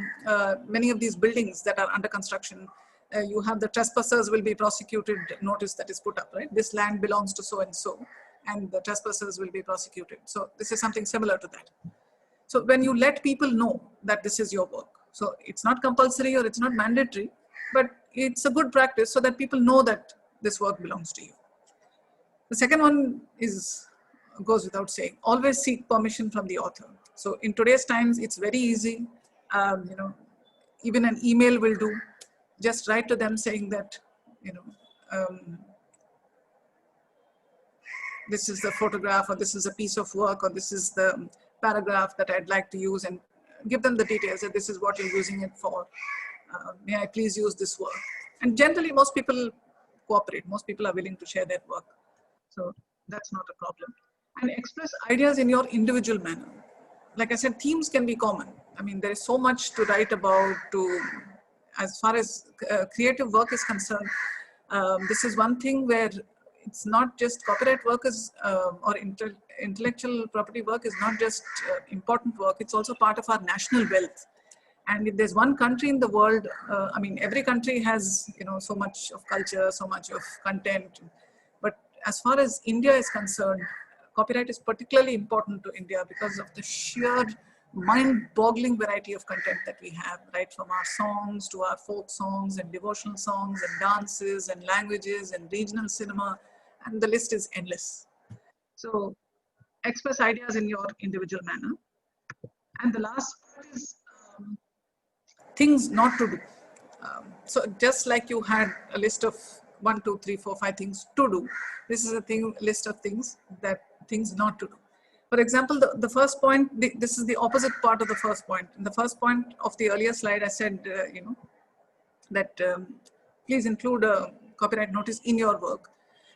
many of these buildings that are under construction. You have the trespassers will be prosecuted notice that is put up, right? This land belongs to so-and-so, and the trespassers will be prosecuted. So this is something similar to that. So when you let people know that this is your work, so it's not compulsory or it's not mandatory, but it's a good practice so that people know that this work belongs to you. The second one goes without saying, always seek permission from the author. So in today's times, it's very easy. You know, even an email will do. Just write to them saying that, you know, this is the photograph, or this is a piece of work, or this is the paragraph that I'd like to use, and give them the details that this is what you're using it for. May I please use this work? And generally, most people cooperate. Most people are willing to share their work. So that's not a problem. And express ideas in your individual manner. Like I said, themes can be common. I mean, there is so much to write about. As far as creative work is concerned, this is one thing where it's not just copyright work is, or intellectual property work is not just important work, it's also part of our national wealth. And if there's one country in the world, I mean, every country has, so much of culture, so much of content. But as far as India is concerned, copyright is particularly important to India because of the sheer mind-boggling variety of content that we have, right? From our songs to our folk songs and devotional songs and dances and languages and regional cinema, and the list is endless. So express ideas in your individual manner. And the last part is things not to do. So just like you had a list of 1, 2, 3, 4, 5 things to do, this is a list of things not to do. For example, the first point, this is the opposite part of the first point. In the first point of the earlier slide, I said, that please include a copyright notice in your work.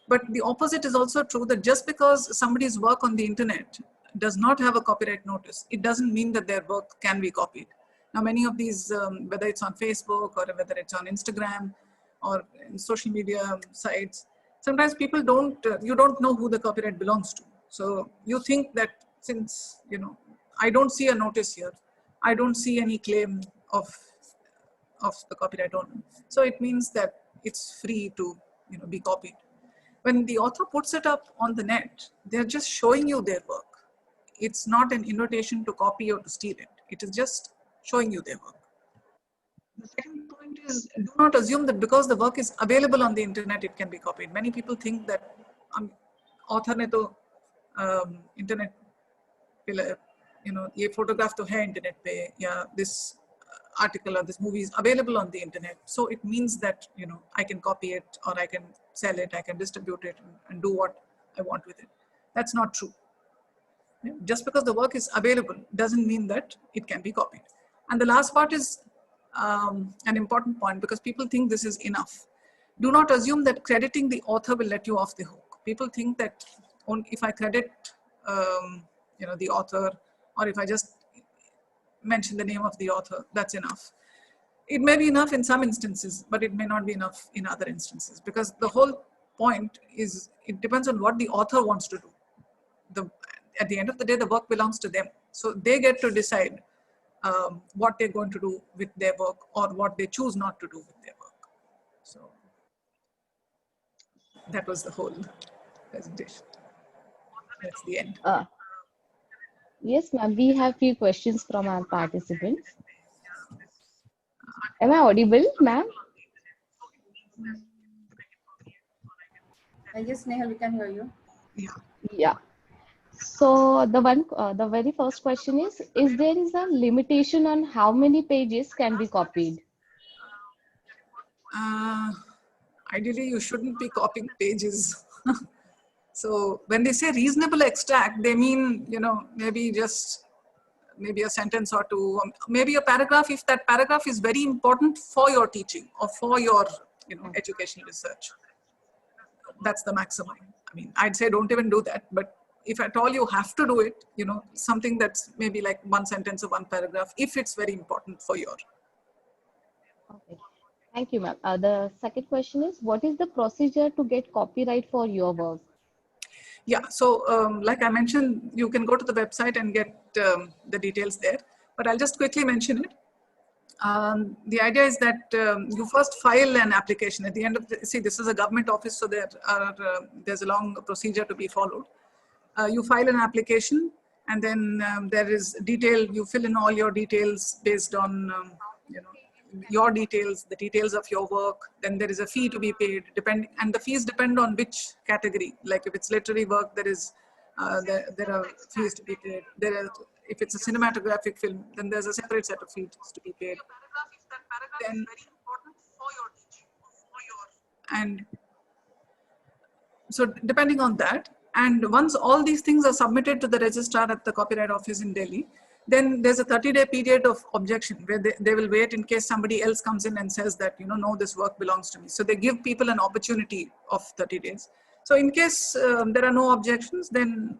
But the opposite is also true, that just because somebody's work on the internet does not have a copyright notice, it doesn't mean that their work can be copied. Now, many of these, whether it's on Facebook or whether it's on Instagram or in social media sites, sometimes people you don't know who the copyright belongs to. So you think that since, I don't see a notice here, I don't see any claim of the copyright owner. So it means that it's free to, be copied. When the author puts it up on the net, they're just showing you their work. It's not an invitation to copy or to steal it. It is just showing you their work. The second point is, do not assume that because the work is available on the internet, it can be copied. Many people think that author ne to internet pe, ye photograph to hai internet pe, ya this article or this movie is available on the internet. So it means that, I can copy it or I can sell it, I can distribute it and do what I want with it. That's not true. Just because the work is available doesn't mean that it can be copied. And the last part is an important point because people think this is enough. Do not assume that crediting the author will let you off the hook. People think that if I credit, the author, or if I just mention the name of the author, that's enough. It may be enough in some instances, but it may not be enough in other instances because the whole point is it depends on what the author wants to do. At the end of the day, the work belongs to them. So they get to decide what they're going to do with their work or what they choose not to do with their work. So that was the whole presentation. That's the end. Yes, ma'am. We have few questions from our participants. Am I audible, ma'am? Yes, Nehal, we can hear you. Yeah. So the very first question is there a limitation on how many pages can be copied? Ideally, you shouldn't be copying pages. So when they say reasonable extract, they mean, maybe a sentence or two, maybe a paragraph, if that paragraph is very important for your teaching or for your, educational research. That's the maximum. I mean, I'd say don't even do that, but if at all you have to do it, something that's maybe like one sentence or one paragraph, if it's very important for your. Okay. Thank you, ma'am. The second question is, what is the procedure to get copyright for your work? Yeah, so like I mentioned, you can go to the website and get the details there, but I'll just quickly mention it. The idea is that you first file an application at the end of this is a government office, so there's a long procedure to be followed. You file an application and then there is you fill in all your details based on, your details, the details of your work. Then there is a fee to be paid, and the fees depend on which category. Like if it's literary work, there are fees to be paid. If it's a cinematographic film, then there's a separate set of fees to be paid. Then, and so depending on that, and once all these things are submitted to the registrar at the Copyright Office in Delhi, then there's a 30-day period of objection where they will wait in case somebody else comes in and says that, no, this work belongs to me. So they give people an opportunity of 30 days. So in case there are no objections, then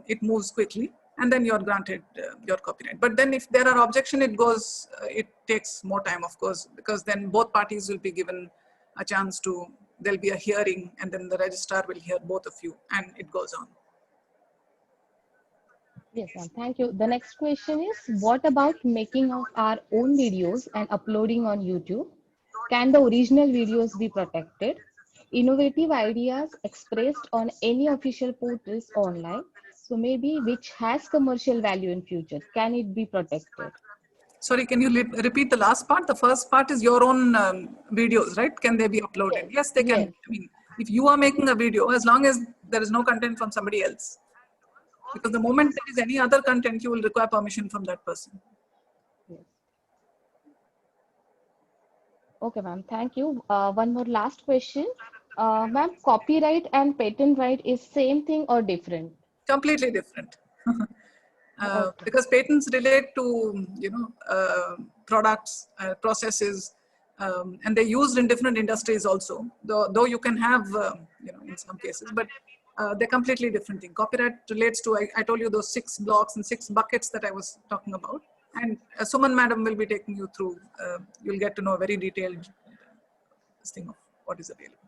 it moves quickly and then you're granted your copyright. But then if there are objections, it takes more time, of course, because then both parties will be given a chance to there'll be a hearing, and then the registrar will hear both of you, and it goes on. Yes, ma'am. Thank you. The next question is, what about making of our own videos and uploading on YouTube? Can the original videos be protected? Innovative ideas expressed on any official portals online, so maybe which has commercial value in future, can it be protected? Sorry, can you repeat the last part? The first part is your own videos, right? Can they be uploaded? Yes, Yes, they can. yes, I mean, if you are making a video, as long as there is no content from somebody else, because the moment there is any other content, you will require permission from that person. yes. Okay, ma'am. Thank you. One more last question. Ma'am, copyright and patent right is same thing or different? Completely different. Okay. Because patents relate to products, processes, and they're used in different industries also. Though you can have in some cases, but they're completely different thing. Copyright relates to I told you those 6 blocks and 6 buckets that I was talking about, and Suman madam will be taking you through. You'll get to know a very detailed thing of what is available.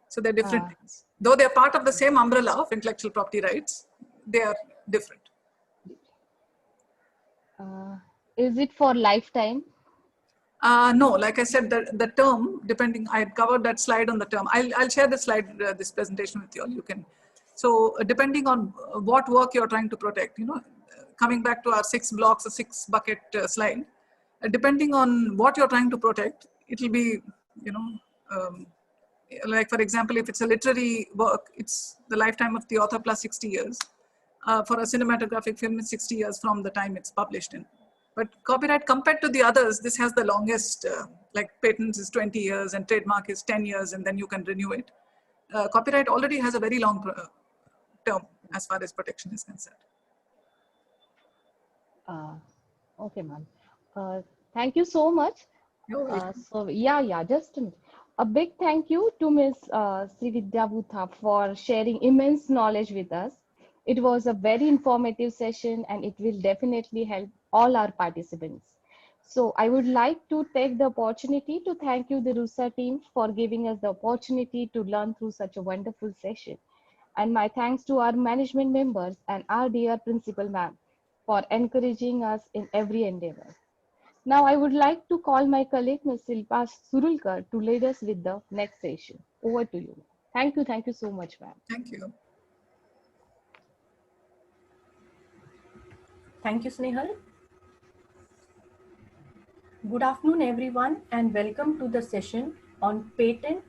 So they're different things. Though they're part of the same umbrella of intellectual property rights, they are different. Is it for lifetime? No, like I said, the term, depending, I had covered that slide on the term. I'll share the slide, this presentation with you all. You can. So depending on what work you're trying to protect, coming back to our 6 blocks, a 6 bucket slide, depending on what you're trying to protect, it will be, like for example, if it's a literary work, it's the lifetime of the author plus 60 years. For a cinematographic film, it's 60 years from the time it's published in. But copyright, compared to the others, this has the longest, like patents is 20 years and trademark is 10 years, and then you can renew it. Copyright already has a very long term as far as protection is concerned. Okay, ma'am. Thank you so much. You're welcome. So just a minute. A big thank you to Ms. Srividya Bhutha for sharing immense knowledge with us. It was a very informative session, and it will definitely help all our participants. So I would like to take the opportunity to thank you, the RUSA team, for giving us the opportunity to learn through such a wonderful session. And my thanks to our management members and our dear principal ma'am for encouraging us in every endeavor. Now I would like to call my colleague Ms. Shilpa Surulkar to lead us with the next session. Over to you. Thank you so much, ma'am. Thank you. Thank you, Snehal. Good afternoon, everyone, and welcome to the session on patent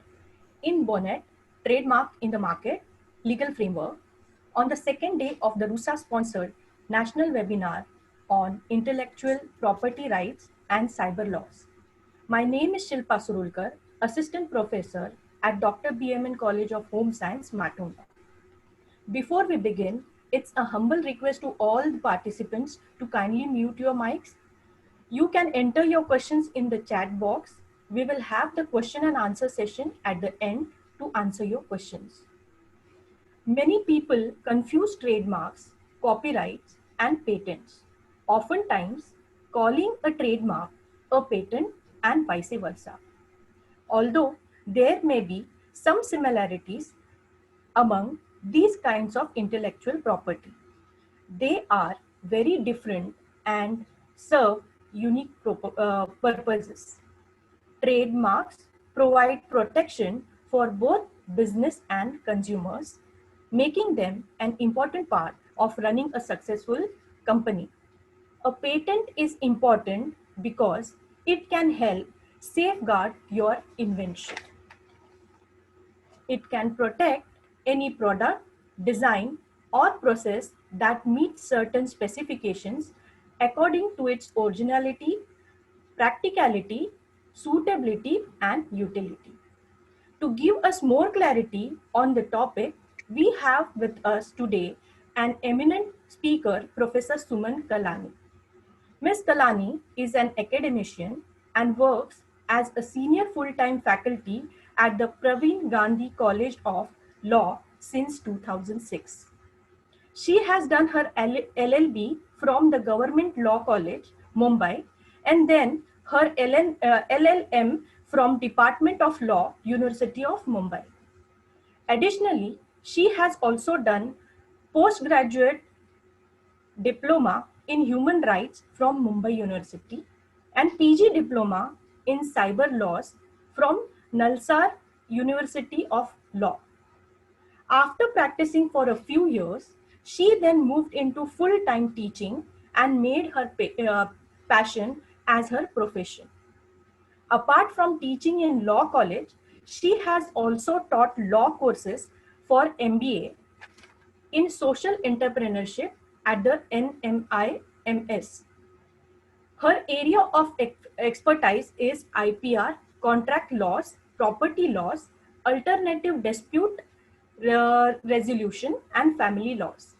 in bonnet, trademark in the market, legal framework, on the second day of the RUSA-sponsored national webinar on intellectual property rights and cyber laws. My name is Shilpa Surulkar, Assistant Professor at Dr. BMN College of Home Science, Matunda. Before we begin, it's a humble request to all the participants to kindly mute your mics. You can enter your questions in the chat box. We will have the question and answer session at the end to answer your questions. Many people confuse trademarks, copyrights, and patents, oftentimes calling a trademark a patent and vice versa. Although there may be some similarities among these kinds of intellectual property, they are very different and serve unique purposes. Trademarks provide protection for both business and consumers, making them an important part of running a successful company. A patent is important because it can help safeguard your invention. It can protect any product, design, or process that meets certain specifications according to its originality, practicality, suitability, and utility. To give us more clarity on the topic, we have with us today an eminent speaker, Professor Suman Kalani. Ms. Kalani is an academician and works as a senior full-time faculty at the Praveen Gandhi College of Law since 2006. She has done her LLB from the Government Law College, Mumbai, and then her LLM from Department of Law, University of Mumbai. Additionally, she has also done postgraduate diploma in human rights from Mumbai University and PG diploma in cyber laws from Nalsar University of Law. After practicing for a few years, she then moved into full-time teaching and made her passion as her profession. Apart from teaching in law college, she has also taught law courses for MBA in social entrepreneurship at the NMIMS. Her area of expertise is IPR, contract laws, property laws, alternative dispute resolution, and family laws.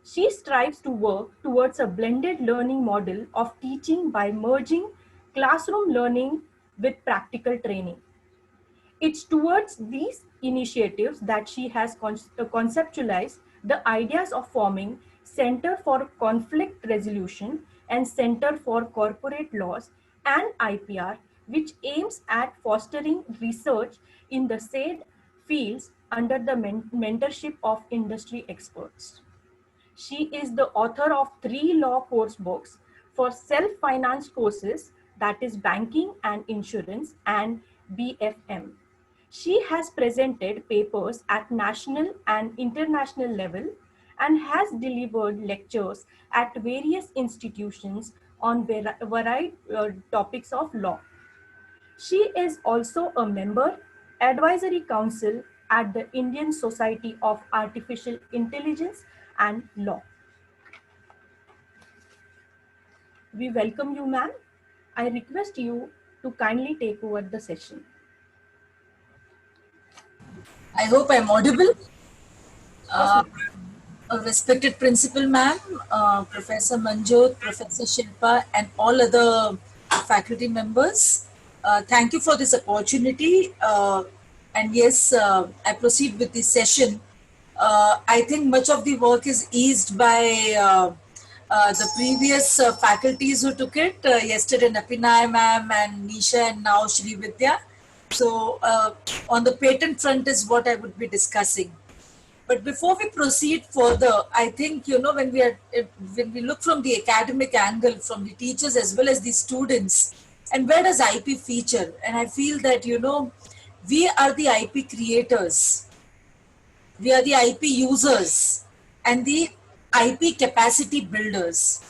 She strives to work towards a blended learning model of teaching by merging classroom learning with practical training. It's towards these initiatives that she has conceptualized the ideas of forming Center for Conflict Resolution and Center for Corporate Laws and IPR, which aims at fostering research in the said fields under the mentorship of industry experts. She is the author of 3 law course books for self-financed courses, that is banking and insurance and BFM. She has presented papers at national and international level and has delivered lectures at various institutions on varied topics of law. She is also a member, advisory council at the Indian Society of Artificial Intelligence and Law. We welcome you, ma'am. I request you to kindly take over the session. I hope I'm audible. A respected principal ma'am, Professor Manjot, Professor Shilpa, and all other faculty members. Thank you for this opportunity. And yes, I proceed with this session. I think much of the work is eased by the previous faculties who took it. Yesterday, Napinay ma'am and Nisha, and now Shri Vidya. So on the patent front is what I would be discussing. But before we proceed further, I think, when we look from the academic angle, from the teachers as well as the students, and where does IP feature? And I feel that, we are the IP creators, we are the IP users, and the IP capacity builders.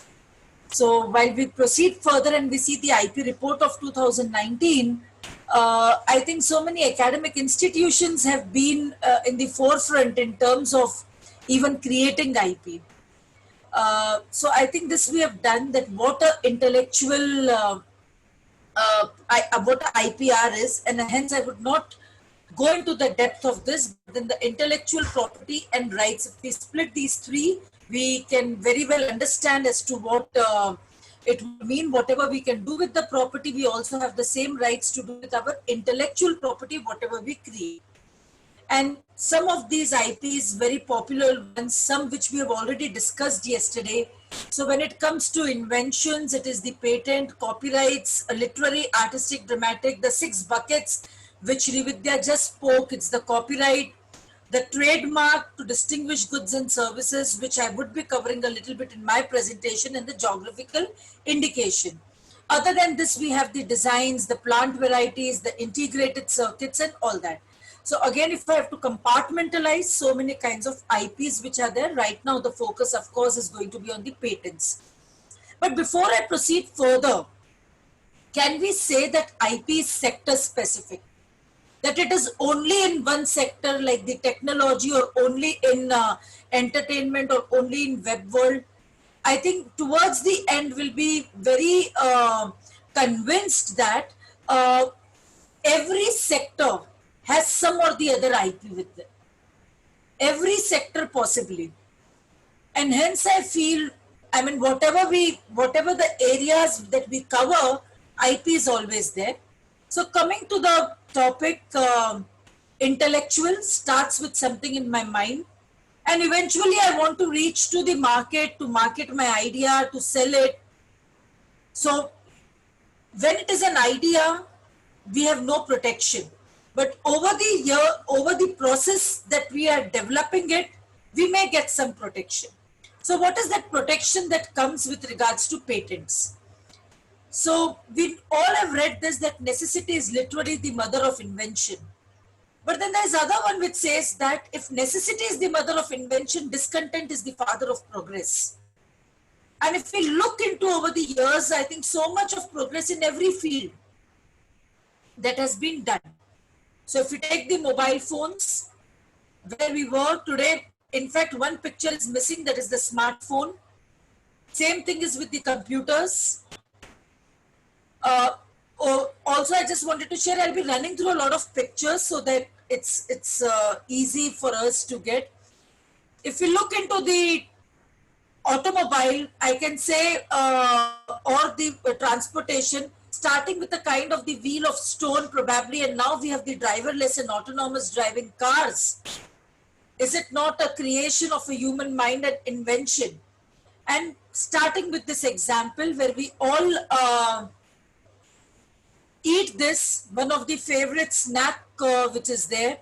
So while we proceed further and we see the IP report of 2019, I think so many academic institutions have been in the forefront in terms of even creating IP. So I think this we have done, that what a intellectual, what a IPR is, and hence I would not go into the depth of this. Then the intellectual property and rights, if we split these three, we can very well understand as to what it would mean. Whatever we can do with the property, we also have the same rights to do with our intellectual property, whatever we create. And some of these IPs, very popular ones, some which we have already discussed yesterday. So when it comes to inventions, it is the patent, copyrights, literary, artistic, dramatic, the 6 buckets which Rividya just spoke. It's the copyright, the trademark to distinguish goods and services, which I would be covering a little bit in my presentation, and the geographical indication. Other than this, we have the designs, the plant varieties, the integrated circuits, and all that. So again, if I have to compartmentalize so many kinds of IPs which are there, right now the focus, of course, is going to be on the patents. But before I proceed further, can we say that IP is sector specific? That it is only in one sector like the technology, or only in entertainment, or only in web world? I think towards the end we'll be very convinced that every sector has some or the other IP with it. Every sector possibly. And hence I feel, I mean, whatever the areas that we cover, IP is always there. So coming to the topic, intellectual starts with something in my mind, and eventually I want to reach to the market, to market my idea, to sell it. So when it is an idea, we have no protection. But over the process that we are developing it, we may get some protection. So what is that protection that comes with regards to patents? So we all have read this, that necessity is literally the mother of invention. But then there's other one which says that if necessity is the mother of invention, discontent is the father of progress. And if we look into over the years, I think so much of progress in every field that has been done. So if we take the mobile phones, where we were today, in fact, one picture is missing, that is the smartphone. Same thing is with the computers. Also, I just wanted to share, I'll be running through a lot of pictures so that it's easy for us to get. If we look into the automobile, I can say, or the transportation, starting with the kind of the wheel of stone probably, and now we have the driverless and autonomous driving cars. Is it not a creation of a human mind and invention? And starting with this example where we all eat this, one of the favorite snack which is there.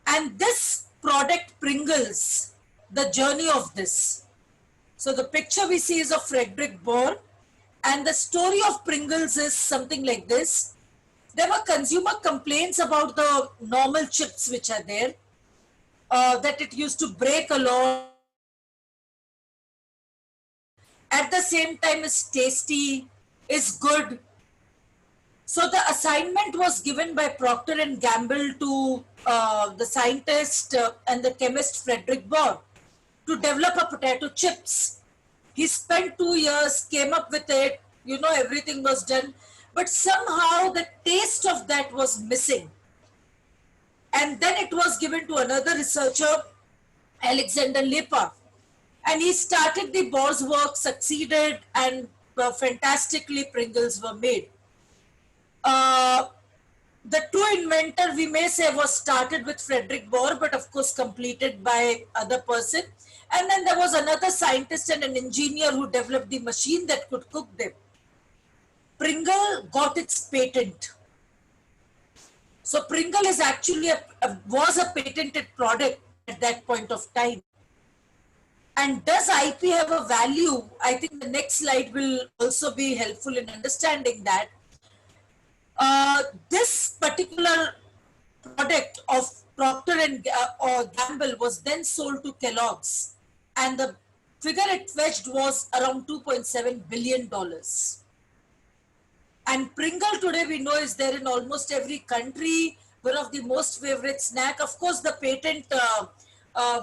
And this product, Pringles, the journey of this. So the picture we see is of Frederick Bohr, and the story of Pringles is something like this. There were consumer complaints about the normal chips which are there, that it used to break a lot. At the same time, is tasty, is good. So the assignment was given by Procter and Gamble to the scientist and the chemist Frederick Bohr to develop a potato chips. He spent 2 years, came up with it, everything was done, but somehow the taste of that was missing. And then it was given to another researcher, Alexander Lepa, and he started the Bohr's work, succeeded, and fantastically Pringles were made. The true inventor, we may say, was started with Frederick Bohr, but of course completed by other person. And then there was another scientist and an engineer who developed the machine that could cook them. Pringle got its patent. So Pringle is actually was a patented product at that point of time. And does IP have a value? I think the next slide will also be helpful in understanding that. This particular product of Procter and Gamble was then sold to Kellogg's, and the figure it fetched was around $2.7 billion. And Pringle today we know is there in almost every country, one of the most favorite snack. Of course, the patent,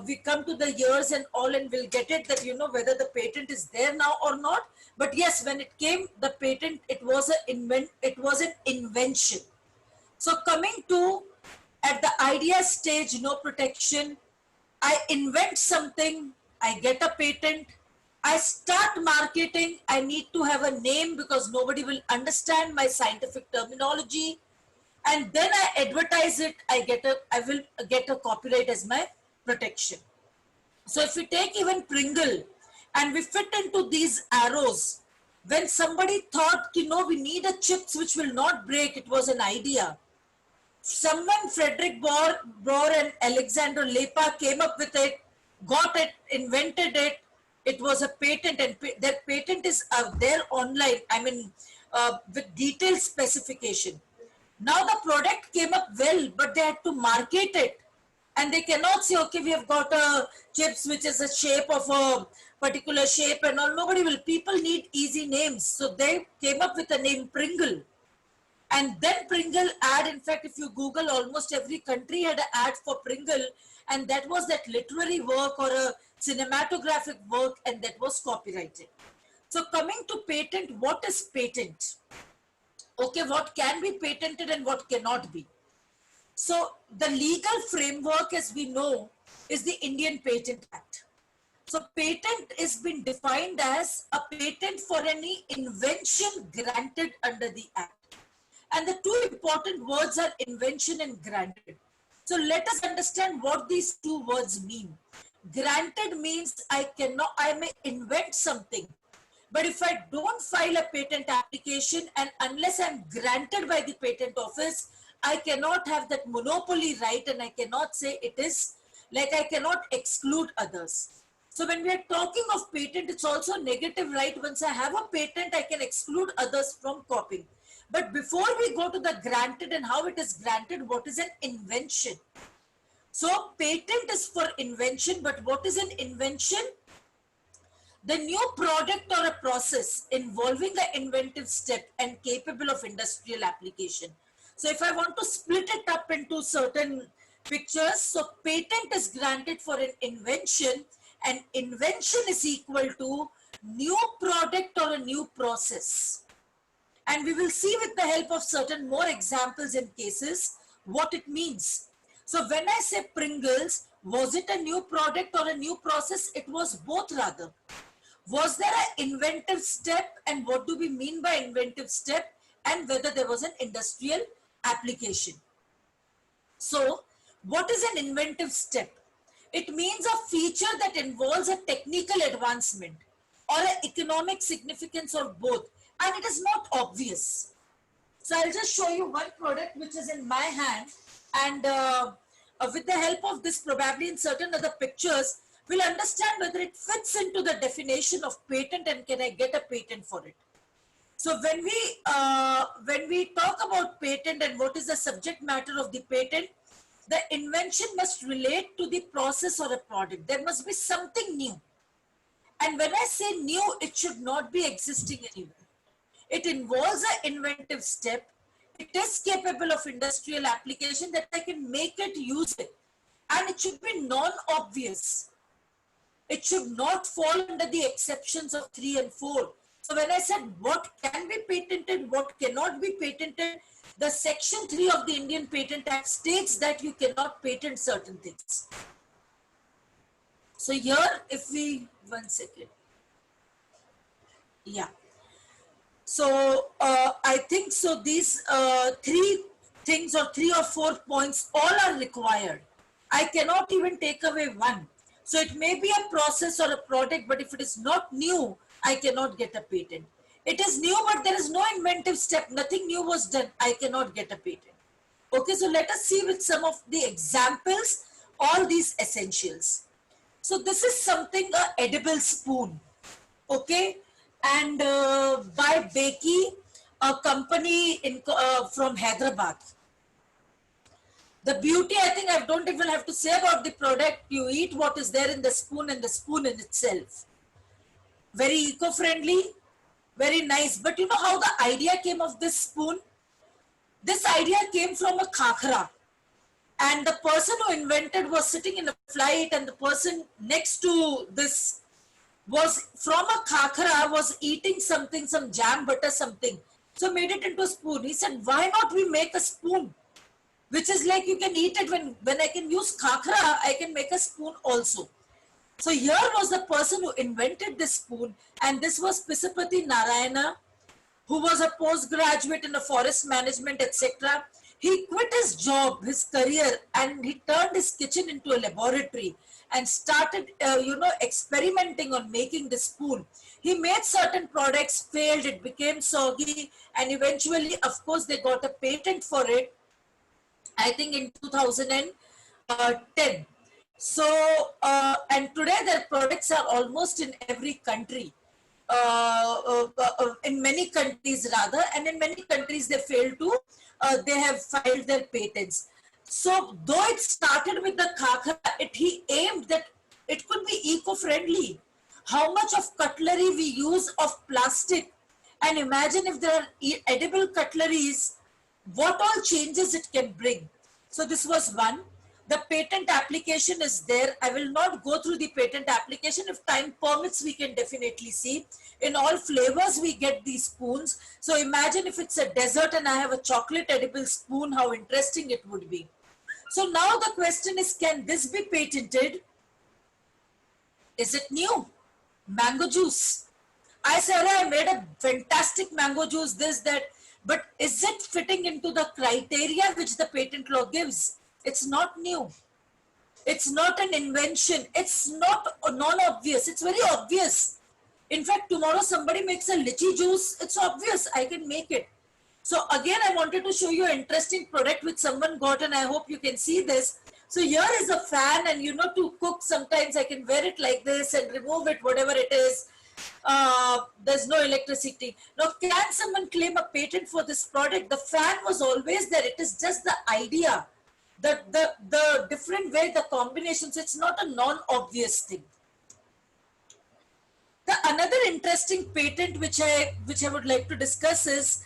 we come to the years and all and we'll get it that, whether the patent is there now or not. But yes, when it came, the patent, it was an invention. So coming to, at the idea stage, no protection, I invent something, I get a patent, I start marketing, I need to have a name because nobody will understand my scientific terminology. And then I advertise it, I will get a copyright as my protection. So if we take even Pringle, and we fit into these arrows, when somebody thought, we need a chips which will not break, it was an idea. Someone, Frederick Bohr and Alexander Lepa came up with it, got it, invented it. It was a patent, and their patent is there online, with detailed specification. Now the product came up well, but they had to market it. And they cannot say, okay, we have got a chips which is a shape of a particular shape and all. Nobody will. People need easy names. So they came up with the name Pringle. And then Pringle ad, in fact, if you Google, almost every country had an ad for Pringle. And that was that literary work or a cinematographic work, and that was copyrighted. So coming to patent, what is patent? Okay, what can be patented and what cannot be? So the legal framework, as we know, is the Indian Patent Act. So patent is been defined as a patent for any invention granted under the Act. And the two important words are invention and granted. So let us understand what these two words mean. Granted means I may invent something, But if I don't file a patent application, and unless I'm granted by the patent office, I cannot have that monopoly right, and I cannot say it is, like I cannot exclude others. So when we are talking of patent, it's also a negative right. Once I have a patent, I can exclude others from copying. But before we go to the granted and how it is granted, what is an invention? So patent is for invention, but what is an invention? The new product or a process involving the inventive step and capable of industrial application. So if I want to split it up into certain pictures, so patent is granted for an invention, and invention is equal to new product or a new process. And we will see with the help of certain more examples and cases what it means. So when I say Pringles, was it a new product or a new process? It was both rather. Was there an inventive step, and what do we mean by inventive step, and whether there was an industrial application? So what is an inventive step? It means a feature that involves a technical advancement or an economic significance or both, and it is not obvious. So I'll just show you one product which is in my hand, and with the help of this, probably in certain other pictures, we'll understand whether it fits into the definition of patent and can I get a patent for it. So when we talk about patent and what is the subject matter of the patent, the invention must relate to the process or a product. There must be something new. And when I say new, it should not be existing anywhere. It involves an inventive step. It is capable of industrial application, that I can make it, use it. And it should be non-obvious. It should not fall under the exceptions of 3 and 4. So when I said what can be patented, what cannot be patented, the section 3 of the Indian Patent Act states that you cannot patent certain things. So here, if we, one second. Yeah. So I think so these 3 things or 3 or 4 points all are required. I cannot even take away one. So it may be a process or a product, but if it is not new, I cannot get a patent. It is new, but there is no inventive step. Nothing new was done. I cannot get a patent. Okay, so let us see with some of the examples, all these essentials. So this is something, a edible spoon. Okay, and by Becky, a company in, from Hyderabad. The beauty, I think I don't even have to say about the product. You eat what is there in the spoon and the spoon in itself. Very eco-friendly, very nice. But you know how the idea came of this spoon? This idea came from a khakra. And the person who invented was sitting in a flight, and the person next to this was from a khakra, was eating something, some jam, butter, something. So made it into a spoon. He said, why not we make a spoon? Which is like you can eat it when I can use khakra, I can make a spoon also. So here was the person who invented this spoon, and this was Pisapati Narayana, who was a postgraduate in the forest management, etc. He quit his job, his career, and he turned his kitchen into a laboratory and started, experimenting on making the spoon. He made certain products, failed, it became soggy, and eventually, of course, they got a patent for it, I think in 2010. So, and today their products are almost in every country, in many countries rather, and in many countries they fail to, they have filed their patents. So, though it started with the khakra, he aimed that it could be eco-friendly. How much of cutlery we use of plastic, and imagine if there are edible cutleries, what all changes it can bring. So this was one. The patent application is there. I will not go through the patent application. If time permits, we can definitely see. In all flavors, we get these spoons. So imagine if it's a dessert and I have a chocolate edible spoon, how interesting it would be. So now the question is, can this be patented? Is it new? Mango juice. I said, I made a fantastic mango juice, this, that. But is it fitting into the criteria which the patent law gives? It's not new. It's not an invention. It's not non-obvious. It's very obvious. In fact, tomorrow somebody makes a lychee juice, it's obvious I can make it. So again, I wanted to show you an interesting product which someone got, and I hope you can see this. So here is a fan, and you know, to cook sometimes I can wear it like this and remove it, whatever it is. There's no electricity. Now, can someone claim a patent for this product? The fan was always there. It is just the idea, the different way, the combination. So it's not a non-obvious thing. The another interesting patent which I would like to discuss is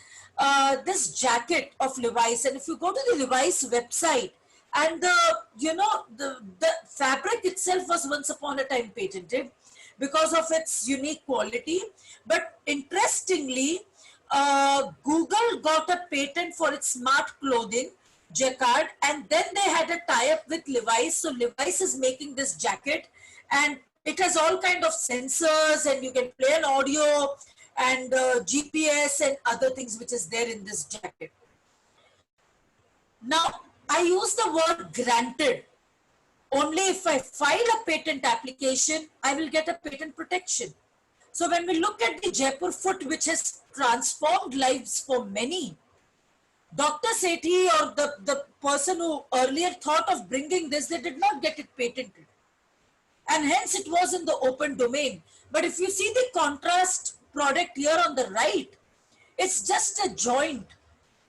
this jacket of Levi's. And if you go to the Levi's website, and the fabric itself was once upon a time patented because of its unique quality. But interestingly, Google got a patent for its smart clothing jacquard, and then they had a tie-up with Levi's. So Levi's is making this jacket, and it has all kind of sensors, and you can play an audio and GPS and other things which is there in this jacket. Now, I use the word granted. Only if I file a patent application, I will get a patent protection. So when we look at the Jaipur foot, which has transformed lives for many, Dr. Sethi or the person who earlier thought of bringing this, they did not get it patented. And hence it was in the open domain. But if you see the contrast product here on the right, it's just a joint,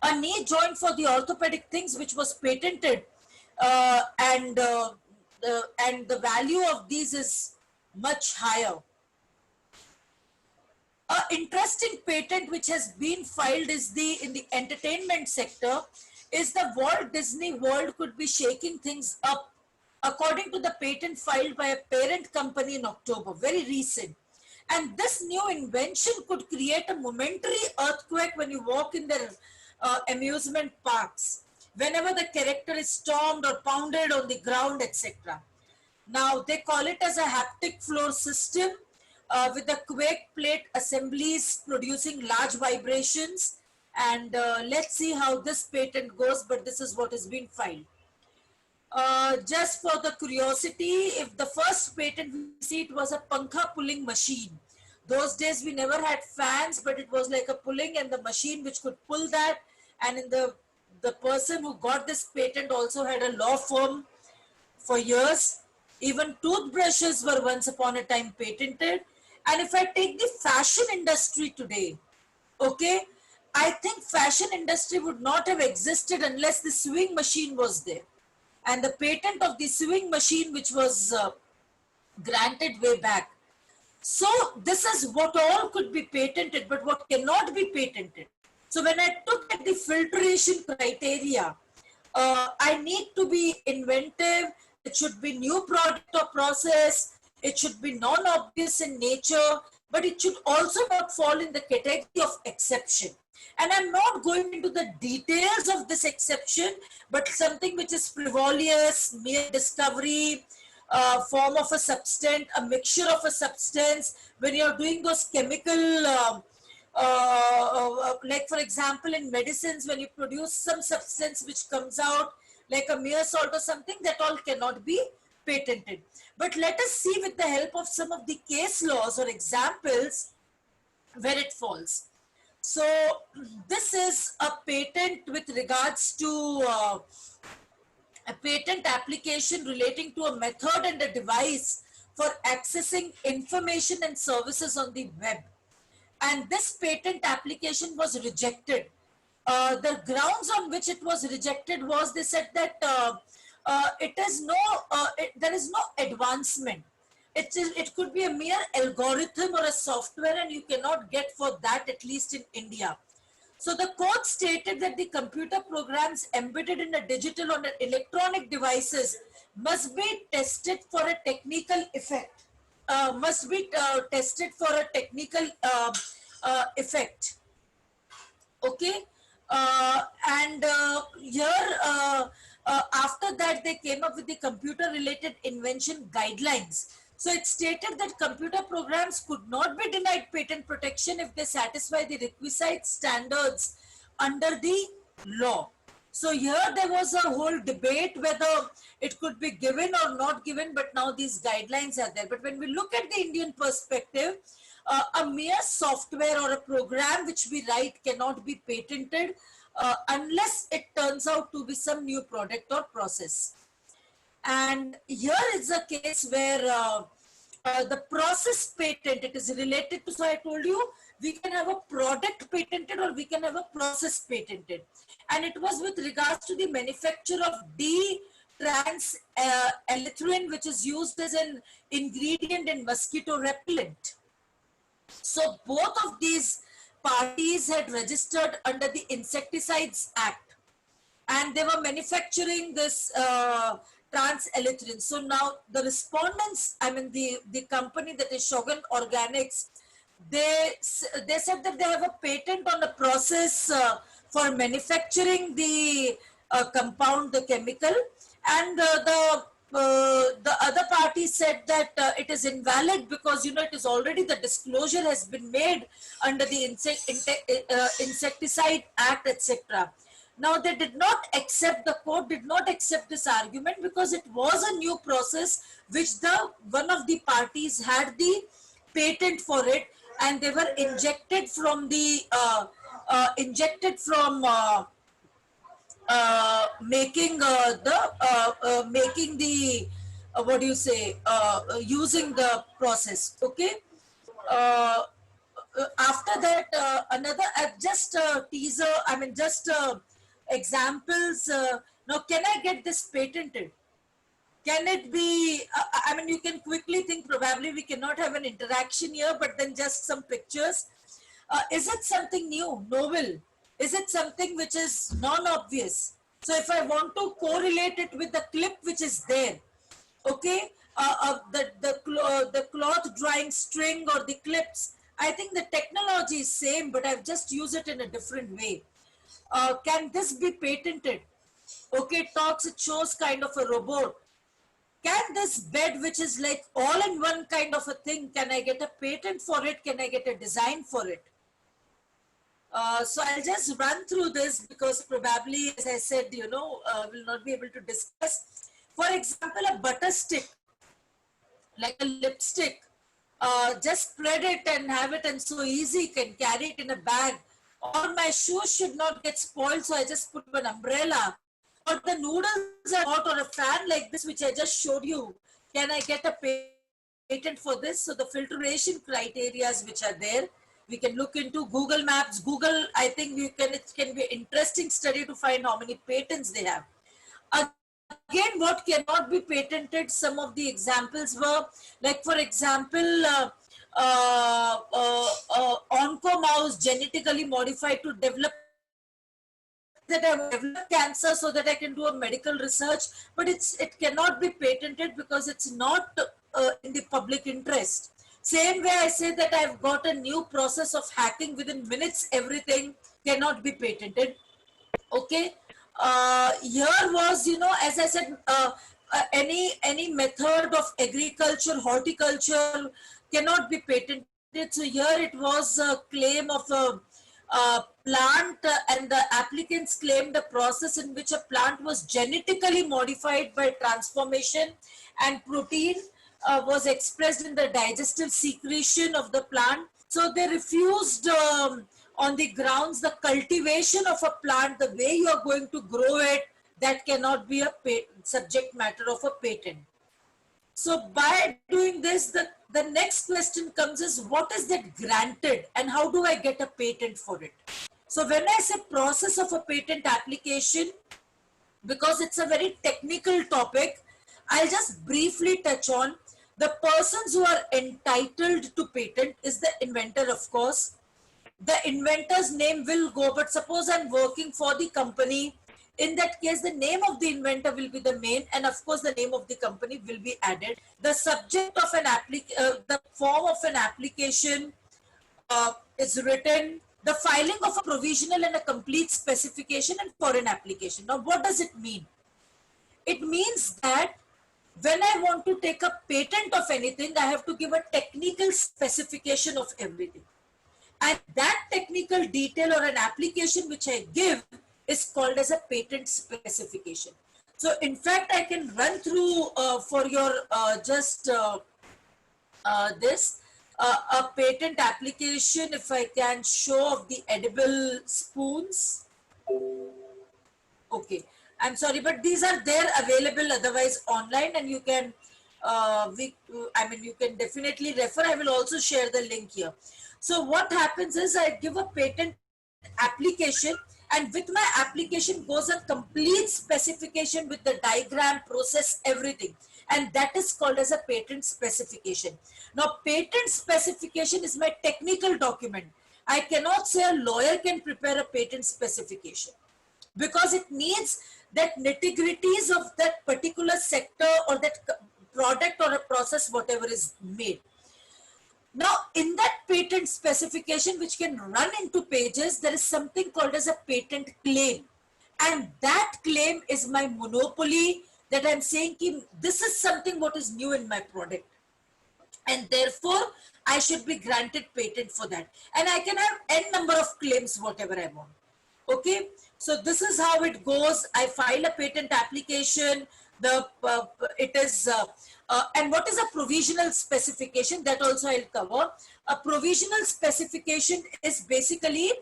a knee joint for the orthopedic things, which was patented, and the value of these is much higher. An interesting patent which has been filed is in the entertainment sector, is the Walt Disney World could be shaking things up, according to the patent filed by a parent company in October, very recent. And this new invention could create a momentary earthquake when you walk in their amusement parks, whenever the character is stormed or pounded on the ground, etc. Now, they call it as a haptic floor system with the quake plate assemblies producing large vibrations. And let's see how this patent goes, but this is what has been filed. Just for the curiosity, if the first patent we see, it was a pankha pulling machine. Those days we never had fans, but it was like a pulling, and the machine which could pull that. And in the person who got this patent also had a law firm for years. Even toothbrushes were once upon a time patented. And if I take the fashion industry today, okay, I think fashion industry would not have existed unless the sewing machine was there. And the patent of the sewing machine, which was granted way back. So this is what all could be patented, but what cannot be patented. So when I took at the filtration criteria, I need to be inventive. It should be new product or process. It should be non-obvious in nature, but it should also not fall in the category of exception. And I'm not going into the details of this exception, but something which is frivolous, mere discovery, form of a substance, a mixture of a substance. When you're doing those chemical, like for example, in medicines, when you produce some substance which comes out like a mere salt or something, that all cannot be patented. But let us see with the help of some of the case laws or examples where it falls. So this is a patent with regards to a patent application relating to a method and a device for accessing information and services on the web. And this patent application was rejected. The grounds on which it was rejected was, they said that there is no advancement. It could be a mere algorithm or a software, and you cannot get for that, at least in India. So the court stated that the computer programs embedded in a digital or electronic devices must be tested for a technical effect. Okay. After that, they came up with the computer related invention guidelines. So it stated that computer programs could not be denied patent protection if they satisfy the requisite standards under the law. So here there was a whole debate whether it could be given or not given, but now these guidelines are there. But when we look at the Indian perspective, a mere software or a program which we write cannot be patented unless it turns out to be some new product or process. And here is a case where the process patent, it is related to, so I told you, we can have a product patented or we can have a process patented. And it was with regards to the manufacture of D-trans elythrin, which is used as an ingredient in mosquito repellent. So both of these parties had registered under the Insecticides Act, and they were manufacturing this trans elythrin. So now the respondents, I mean the company that is Shogun Organics, they said that they have a patent on the process for manufacturing the compound, the chemical, and the other party said that it is invalid because, you know, it is already, the disclosure has been made under the Insecticide Act, etc. Now they did not accept, the court did not accept this argument because it was a new process which one of the parties had the patent for it, and they were injected from the making what do you say, using the process. Okay. After that, another just teaser, I mean just examples. Now, can I get this patented? Can it be, I mean, you can quickly think, probably we cannot have an interaction here, but then just some pictures. Is it something new, novel? Is it something which is non-obvious? So if I want to correlate it with the clip which is there, okay, the cloth drying string or the clips, I think the technology is same, but I've just used it in a different way. Can this be patented? Okay, it shows kind of a robot. Can this bed, which is like all-in-one kind of a thing, can I get a patent for it? Can I get a design for it? So I'll just run through this because probably, as I said, you know, we'll not be able to discuss. For example, a butter stick, like a lipstick, just spread it and have it, and so easy, can carry it in a bag. Or my shoes should not get spoiled, so I just put an umbrella. Or the noodles are hot, or a fan like this, which I just showed you. Can I get a patent for this? So the filtration criteria which are there, we can look into Google Maps. Google, I think it can be an interesting study to find how many patents they have. Again, what cannot be patented, some of the examples were, like for example, onco mouse genetically modified to develop that I develop cancer so that I can do a medical research, but it cannot be patented because it's not in the public interest. Same way I say that I've got a new process of hacking within minutes, everything cannot be patented. Okay. Here was, you know, as I said, any method of agriculture, horticulture cannot be patented. So here it was a claim of a plant, and the applicants claimed a process in which a plant was genetically modified by transformation, and protein was expressed in the digestive secretion of the plant. So they refused on the grounds the cultivation of a plant, the way you are going to grow it, that cannot be a subject matter of a patent. So by doing this, the next question comes is, what is that granted and how do I get a patent for it? So when I say process of a patent application, because it's a very technical topic, I'll just briefly touch on the persons who are entitled to patent is the inventor, of course. The inventor's name will go, but suppose I'm working for the company. In that case, the name of the inventor will be the main, and of course, the name of the company will be added. The subject of an the form of an application is written. The filing of a provisional and a complete specification and for an application. Now, what does it mean? It means that when I want to take a patent of anything, I have to give a technical specification of everything. And that technical detail or an application which I give is called as a patent specification. So in fact, I can run through for your this. a patent application, if I can show, of the edible spoons. Okay, I'm sorry, but these are there available otherwise online, and you can, I mean, you can definitely refer. I will also share the link here. So what happens is I give a patent application, and with my application goes a complete specification with the diagram, process, everything. And that is called as a patent specification. Now, patent specification is my technical document. I cannot say a lawyer can prepare a patent specification, because it needs that nitty-gritties of that particular sector or that product or a process, whatever is made. Now, in that patent specification, which can run into pages, there is something called as a patent claim. And that claim is my monopoly, that I'm saying this is something what is new in my product. And therefore, I should be granted patent for that. And I can have n number of claims, whatever I want. Okay, so this is how it goes. I file a patent application. And what is a provisional specification? That also I'll cover. A provisional specification is basically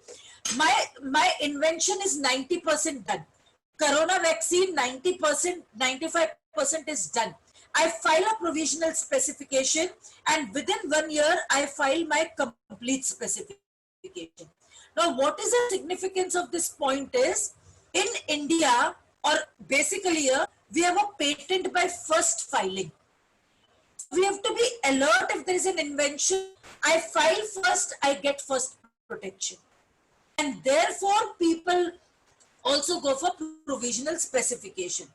my invention is 90% done. Corona vaccine 90%, 95% is done. I file a provisional specification, and within 1 year I file my complete specification. Now, what is the significance of this point is, in India, or basically here, we have a patent by first filing. We have to be alert if there is an invention. I file first, I get first protection. And therefore, people also go for provisional specification.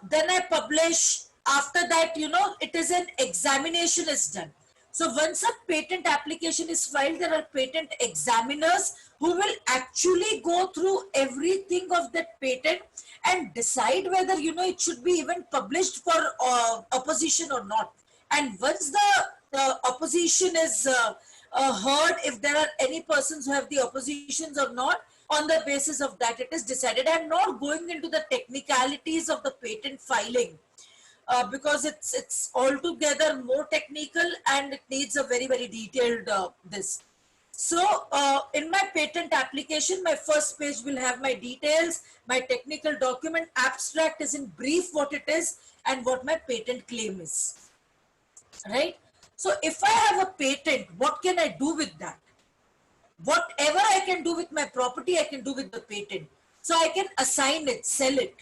Then I publish. After that, you know, it is an examination is done. So once a patent application is filed, there are patent examiners who will actually go through everything of that patent and decide whether, you know, it should be even published for opposition or not. And once the opposition is heard, if there are any persons who have the oppositions or not, on the basis of that, it is decided. I'm not going into the technicalities of the patent filing. Because it's altogether more technical, and it needs a very, very detailed this. So in my patent application, my first page will have my details, my technical document, abstract is in brief what it is and what my patent claim is, right? So if I have a patent, what can I do with that? Whatever I can do with my property, I can do with the patent. So I can assign it, sell it.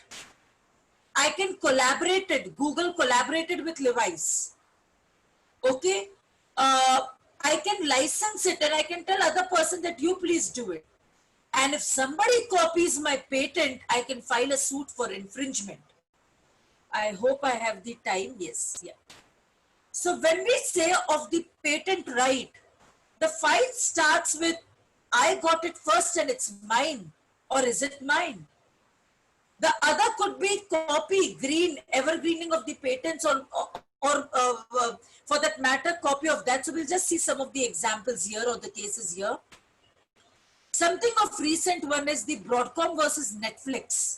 I can collaborate it. Google collaborated with Levi's. Okay. I can license it, and I can tell other person that you please do it. And if somebody copies my patent, I can file a suit for infringement. I hope I have the time. Yes. Yeah. So when we say of the patent right, the fight starts with, I got it first and it's mine, or is it mine? The other could be copy, evergreening of the patents, or for that matter, copy of that. So we'll just see some of the examples here, or the cases here. Something of recent one is the Broadcom versus Netflix.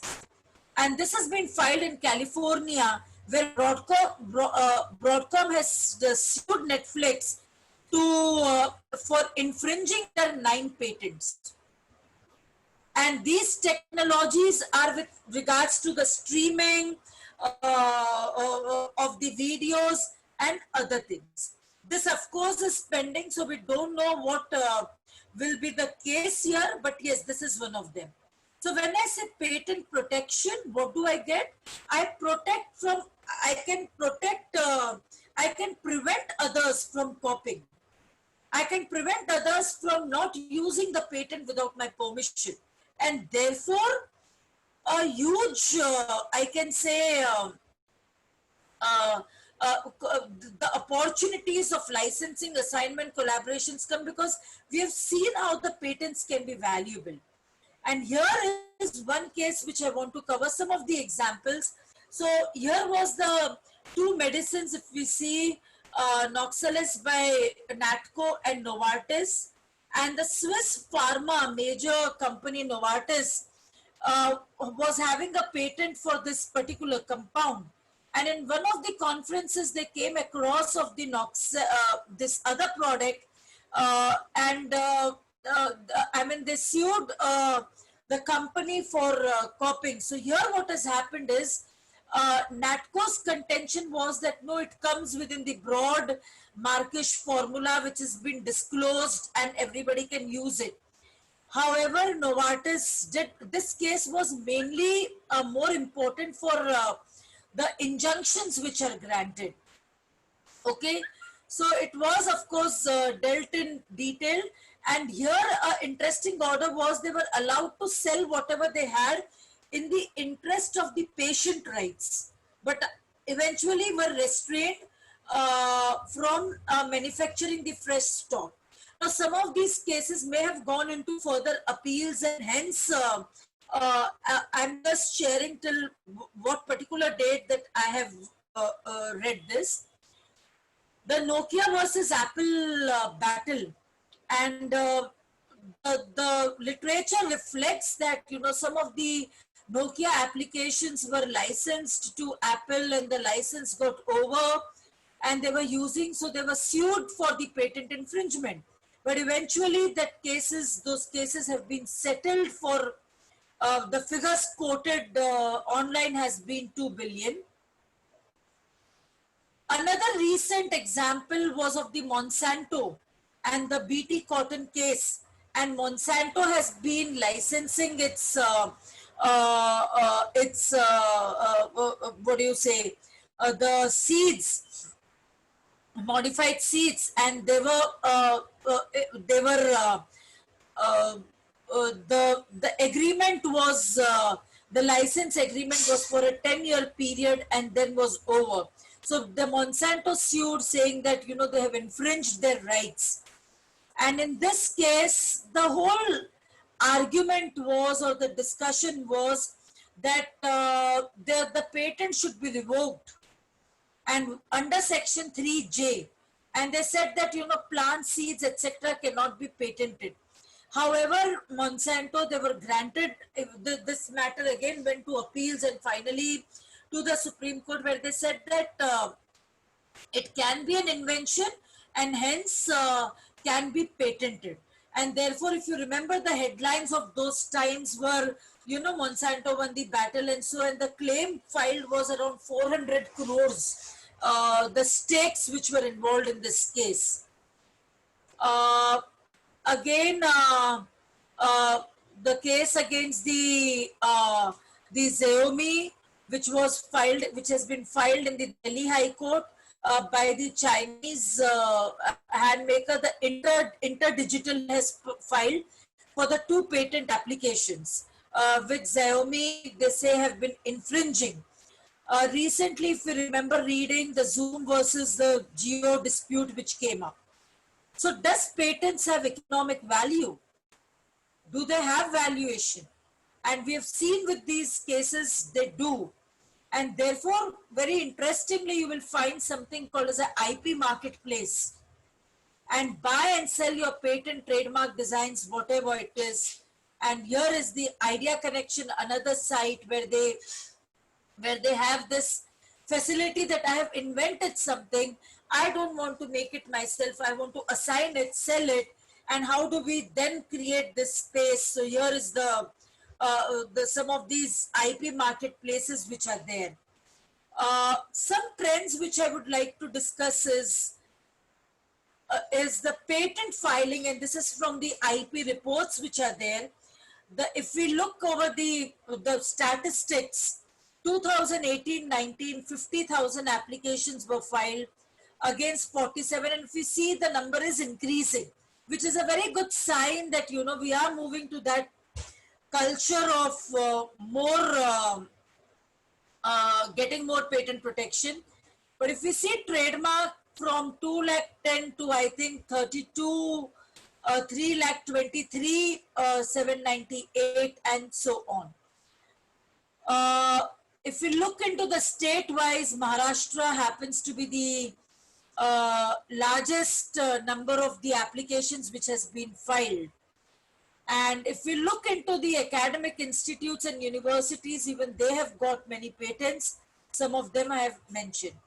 And this has been filed in California, where Broadcom has sued Netflix for infringing their 9 patents. And these technologies are with regards to the streaming of the videos and other things. This, of course, is pending, so we don't know what will be the case here, but yes, this is one of them. So when I say patent protection, what do I get? I can prevent others from copying. I can prevent others from not using the patent without my permission. And therefore, a huge, I can say, the opportunities of licensing, assignment, collaborations come, because we have seen how the patents can be valuable. And here is one case which I want to cover some of the examples. So here was the 2 medicines, if we see, Noxalis by Natco and Novartis. And the Swiss pharma major company Novartis was having a patent for this particular compound. And in one of the conferences, they came across of the this other product, I mean, they sued the company for copying. So here what has happened is, NATCO's contention was that no, it comes within the broad Markish formula which has been disclosed and everybody can use it. However, Novartis did, this case was mainly more important for the injunctions which are granted. Okay, so it was of course dealt in detail, and here an interesting order was they were allowed to sell whatever they had in the interest of the patient rights, but eventually were restrained from manufacturing the fresh stock. Now, some of these cases may have gone into further appeals, and hence I'm just sharing till what particular date that I have read this. The Nokia versus Apple battle, and the literature reflects that, you know, some of the Nokia applications were licensed to Apple and the license got over and they were using, so they were sued for the patent infringement. But eventually those cases have been settled for, the figures quoted online has been 2 billion. Another recent example was of the Monsanto and the BT cotton case, and Monsanto has been licensing its what do you say, the seeds, modified seeds, and they were the agreement was the license agreement was for a 10-year period and then was over. So the Monsanto sued, saying that, you know, they have infringed their rights. And in this case, the whole argument was, or the discussion was, that the patent should be revoked and under section 3J. And they said that, you know, plant seeds, etc. cannot be patented. However, Monsanto, they were granted, this matter again went to appeals and finally to the Supreme Court, where they said that it can be an invention and hence can be patented. And therefore, if you remember, the headlines of those times were, you know, Monsanto won the battle, and so, and the claim filed was around 400 crores, the stakes which were involved in this case. Again, the case against the Xiaomi, which was filed, which has been filed in the Delhi High Court by the Chinese handmaker, the Interdigital has filed for the 2 patent applications, which Xiaomi, they say, have been infringing. Recently, if you remember reading the Zoom versus the Geo dispute which came up. So does patents have economic value? Do they have valuation? And we have seen with these cases, they do. And therefore, very interestingly, you will find something called as an IP marketplace. And buy and sell your patent, trademark, designs, whatever it is. And here is the Idea Connection, another site where they have this facility that I have invented something. I don't want to make it myself. I want to assign it, sell it. And how do we then create this space? So here is the some of these IP marketplaces which are there. Some trends which I would like to discuss is the patent filing, and this is from the IP reports which are there. If we look over the statistics, 2018-19, 50,000 applications were filed against 47, and if we see, the number is increasing, which is a very good sign that, you know, we are moving to that culture of getting more patent protection. But if we see trademark from 210,000 to, I think, 32, 323, 798, and so on. If we look into the state-wise, Maharashtra happens to be the largest number of the applications which has been filed. And if we look into the academic institutes and universities, even they have got many patents. Some of them I have mentioned.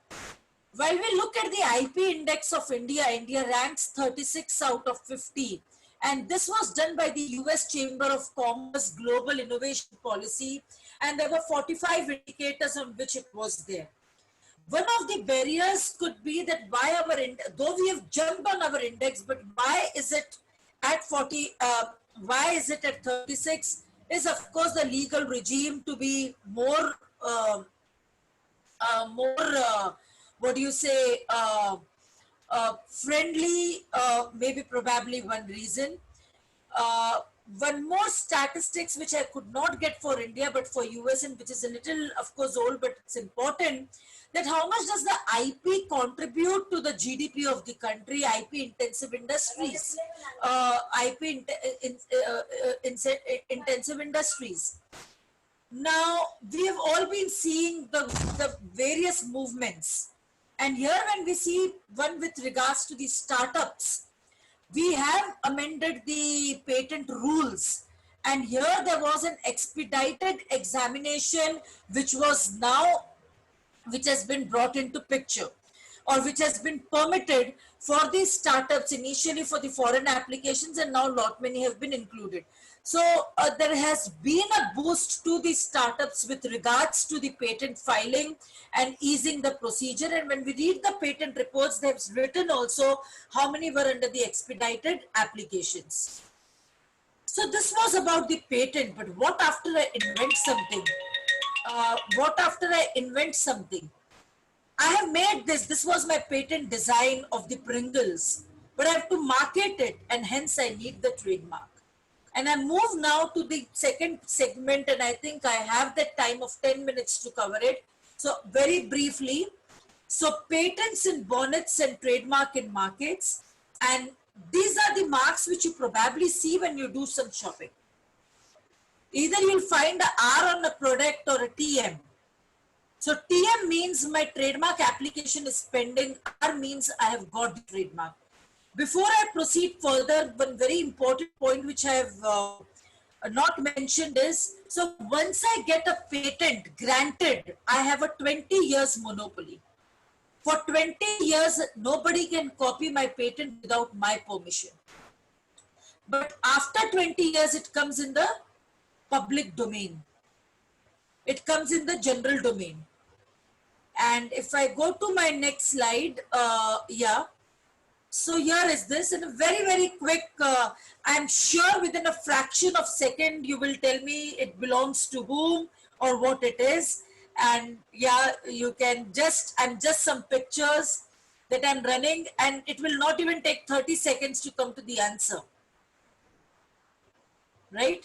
While we look at the IP index of India, India ranks 36 out of 50. And this was done by the US Chamber of Commerce Global Innovation Policy. And there were 45 indicators on which it was there. One of the barriers could be that why though we have jumped on our index, but why is it at 40, why is it at 36? Is of course the legal regime to be more, what do you say, friendly, maybe probably one reason. One more statistics which I could not get for India, but for US, and which is a little, of course, old, but it's important, that how much does the IP contribute to the GDP of the country, IP intensive industries, intensive industries. Now, we have all been seeing the various movements. And here when we see one with regards to the startups, we have amended the patent rules. And here there was an expedited examination which has been brought into picture, or which has been permitted for these startups, initially for the foreign applications, and now lot many have been included. So there has been a boost to the startups with regards to the patent filing and easing the procedure. And when we read the patent reports, they've written also how many were under the expedited applications. So this was about the patent, but what after I invent something? I have made this was my patent design of the Pringles, but I have to market it, and hence I need the trademark. And I move now to the second segment, and I think I have that time of 10 minutes to cover it. So very briefly, so patents in bonnets and trademark in markets, and these are the marks which you probably see when you do some shopping. Either you'll find a R on a product or a TM. So TM means my trademark application is pending. R means I have got the trademark. Before I proceed further, one very important point which I have not mentioned is, so once I get a patent granted, I have a 20 years monopoly. For 20 years, nobody can copy my patent without my permission. But after 20 years, it comes in the public domain. It comes in the general domain. And if I go to my next slide, so here is this, in a very, very quick, I'm sure within a fraction of a second, you will tell me it belongs to whom or what it is. And yeah, you can I'm just some pictures that I'm running, and it will not even take 30 seconds to come to the answer, right?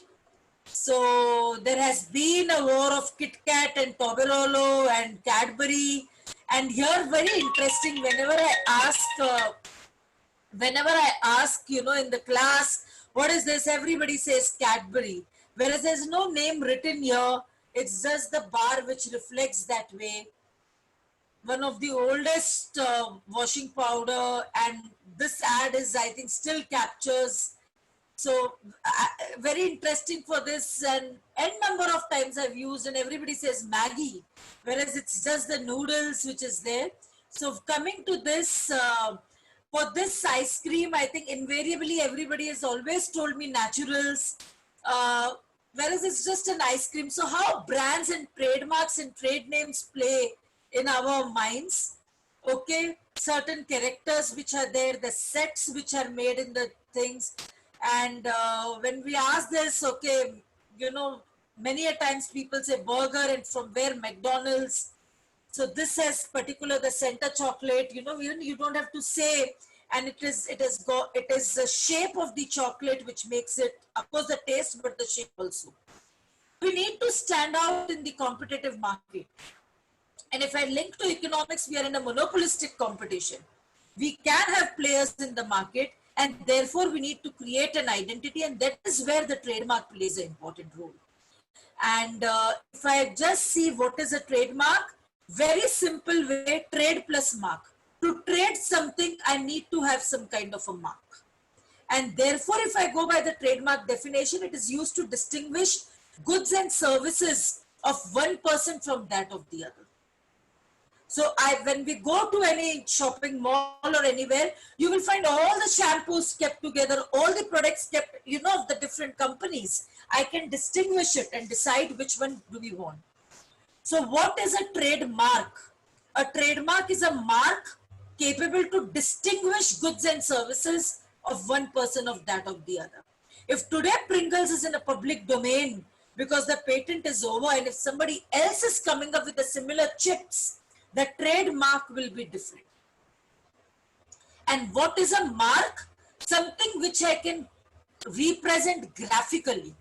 So there has been a war of Kit Kat and Toblerone and Cadbury. And here, very interesting, whenever I ask, you know, in the class, what is this? Everybody says Cadbury. Whereas there's no name written here. It's just the bar which reflects that way. One of the oldest washing powder, and this ad is, I think, still captures. So very interesting for this, and n number of times I've used, and everybody says Maggie, whereas it's just the noodles which is there. So coming to this, for this ice cream, I think invariably everybody has always told me naturals, whereas it's just an ice cream. So how brands and trademarks and trade names play in our minds, okay? Certain characters which are there, the sets which are made in the things. And when we ask this, okay, you know, many a times people say burger, and from where? McDonald's. So this has particular, the center chocolate, you know, even you don't have to say, and it is the shape of the chocolate which makes it, of course, the taste, but the shape also. We need to stand out in the competitive market. And if I link to economics, we are in a monopolistic competition. We can have players in the market, and therefore we need to create an identity, and that is where the trademark plays an important role. And if I just see what is a trademark, very simple way, trade plus mark. To trade something, I need to have some kind of a mark. And therefore, if I go by the trademark definition, it is used to distinguish goods and services of one person from that of the other. So when we go to any shopping mall or anywhere, you will find all the shampoos kept together, all the products kept, you know, of the different companies. I can distinguish it and decide which one do we want. So what is a trademark? A trademark is a mark capable to distinguish goods and services of one person of that of the other. If today Pringles is in a public domain because the patent is over, and if somebody else is coming up with a similar chips, the trademark will be different. And what is a mark? Something which I can represent graphically.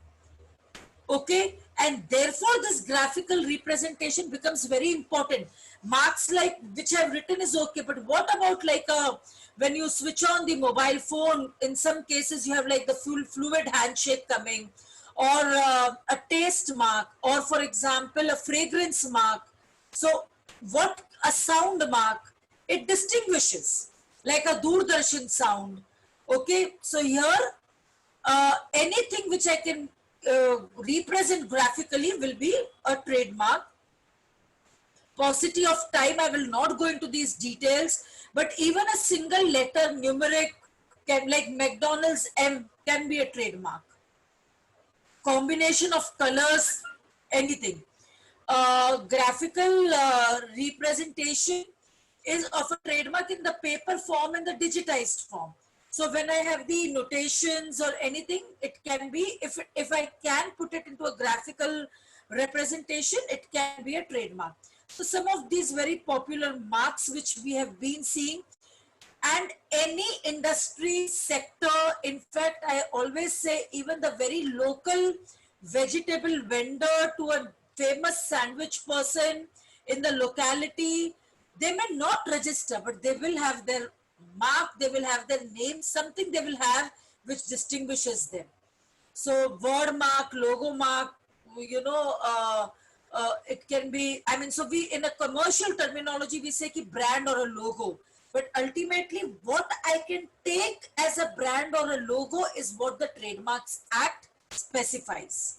Okay, and therefore this graphical representation becomes very important. Marks like which I've written is okay, but what about like when you switch on the mobile phone, in some cases you have like the full fluid handshake coming, or a taste mark, or for example a fragrance mark. So what a sound mark, it distinguishes, like a Doordarshan sound. Okay, so here anything which I can represent graphically will be a trademark. Paucity of time, I will not go into these details, but even a single letter numeric can, like McDonald's M, can be a trademark. Combination of colors, anything. Graphical representation is of a trademark in the paper form and the digitized form. So when I have the notations or anything, it can be, if I can put it into a graphical representation, it can be a trademark. So some of these very popular marks which we have been seeing, and any industry sector, in fact, I always say even the very local vegetable vendor to a famous sandwich person in the locality, they may not register, but they will have their mark, they will have their name, something they will have which distinguishes them. So word mark, logo mark, you know, it can be, I mean, so we, in a commercial terminology, we say ki brand or a logo, but ultimately what I can take as a brand or a logo is what the Trademarks Act specifies.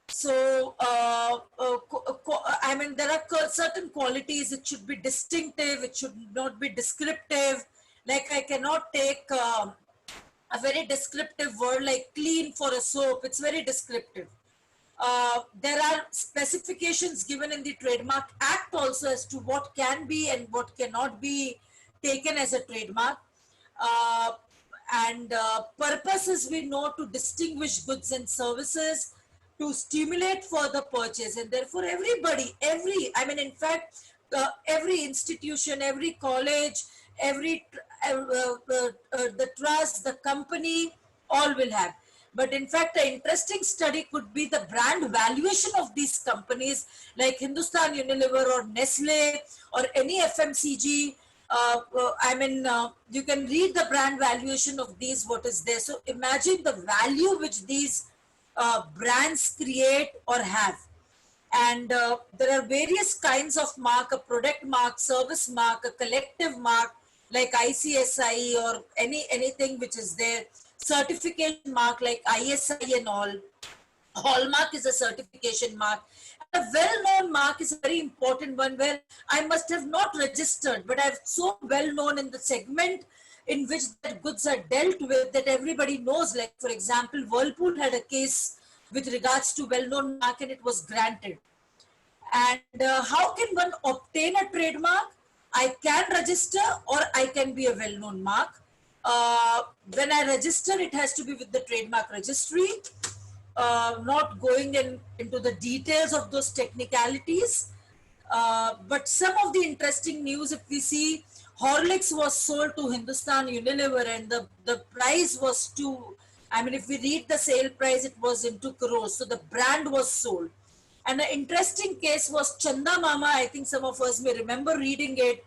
So, I mean, there are certain qualities. It should be distinctive. It should not be descriptive. Like I cannot take a very descriptive word like clean for a soap. It's very descriptive. There are specifications given in the Trademark Act also as to what can be and what cannot be taken as a trademark. Purposes we know to distinguish goods and services, to stimulate further purchase, and therefore everybody, in fact, every institution, every college, every the trust, the company, all will have. But in fact, an interesting study could be the brand valuation of these companies like Hindustan Unilever or Nestle or any FMCG. You can read the brand valuation of these, what is there. So imagine the value which these brands create or have. And there are various kinds of mark: a product mark, service mark, a collective mark like ICSI or anything which is there, certification mark like ISI and all. Hallmark is a certification mark. A well-known mark is a very important one where I must have not registered, but I'm so well-known in the segment in which the goods are dealt with that everybody knows. Like, for example, Whirlpool had a case with regards to well-known mark and it was granted. And how can one obtain a trademark? I can register or I can be a well-known mark. When I register, it has to be with the trademark registry. Not going into the details of those technicalities. But some of the interesting news, if we see, Horlicks was sold to Hindustan Unilever and the price was if we read the sale price, it was in 2 crores. So the brand was sold. And an interesting case was Chanda Mama. I think some of us may remember reading it.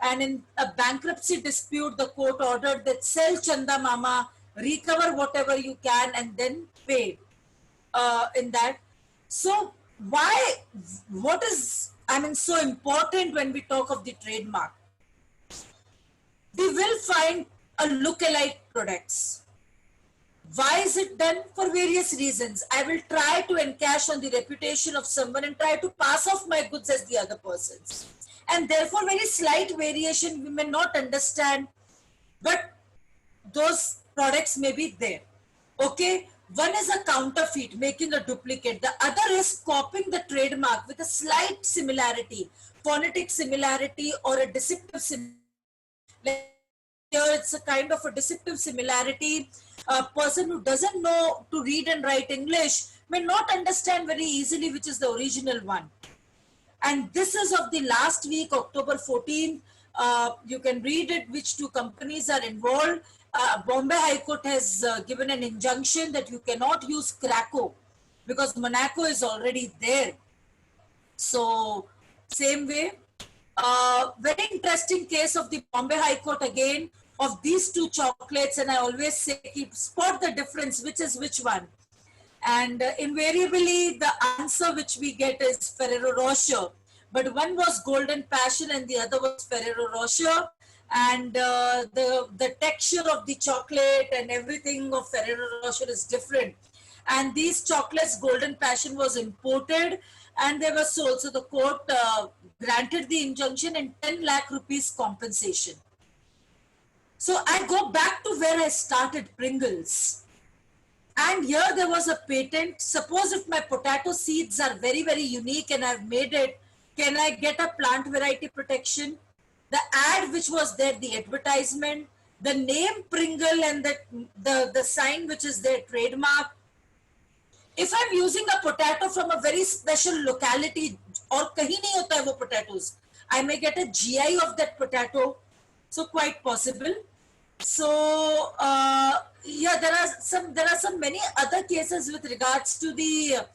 And in a bankruptcy dispute, the court ordered that sell Chanda Mama, recover whatever you can, and then pay in that. So what is, so important when we talk of the trademark? We will find a look-alike products. Why is it done? For various reasons. I will try to encash on the reputation of someone and try to pass off my goods as the other person's. and therefore very slight variation we may not understand, but those products may be there. Okay, one is a counterfeit, making a duplicate. The other is copying the trademark with a slight similarity, phonetic similarity or a deceptive similarity. Here it's a kind of a deceptive similarity. A person who doesn't know to read and write English may not understand very easily which is the original one. And this is of the last week, October 14th. You can read it, which two companies are involved. Bombay High Court has given an injunction that you cannot use Krakow because Monaco is already there. So same way, very interesting case of the Bombay High Court again of these two chocolates, and I always say keep spot the difference, which is which one. And invariably the answer which we get is Ferrero Rocher, but one was Golden Passion and the other was Ferrero Rocher, and the texture of the chocolate and everything of Ferrero Rocher is different. And these chocolates, Golden Passion, was imported and they were sold. So the court granted the injunction and 10 lakh rupees compensation. So I go back to where I started, Pringles. And here there was a patent. Suppose if my potato seeds are very, very unique and I've made it, can I get a plant variety protection? The ad which was there, the advertisement, the name Pringle and the sign which is their trademark. If I'm using a potato from a very special locality or kahi nahi hota hai wo potatoes, I may get a GI of that potato. So quite possible. So yeah, there are some many other cases with regards to the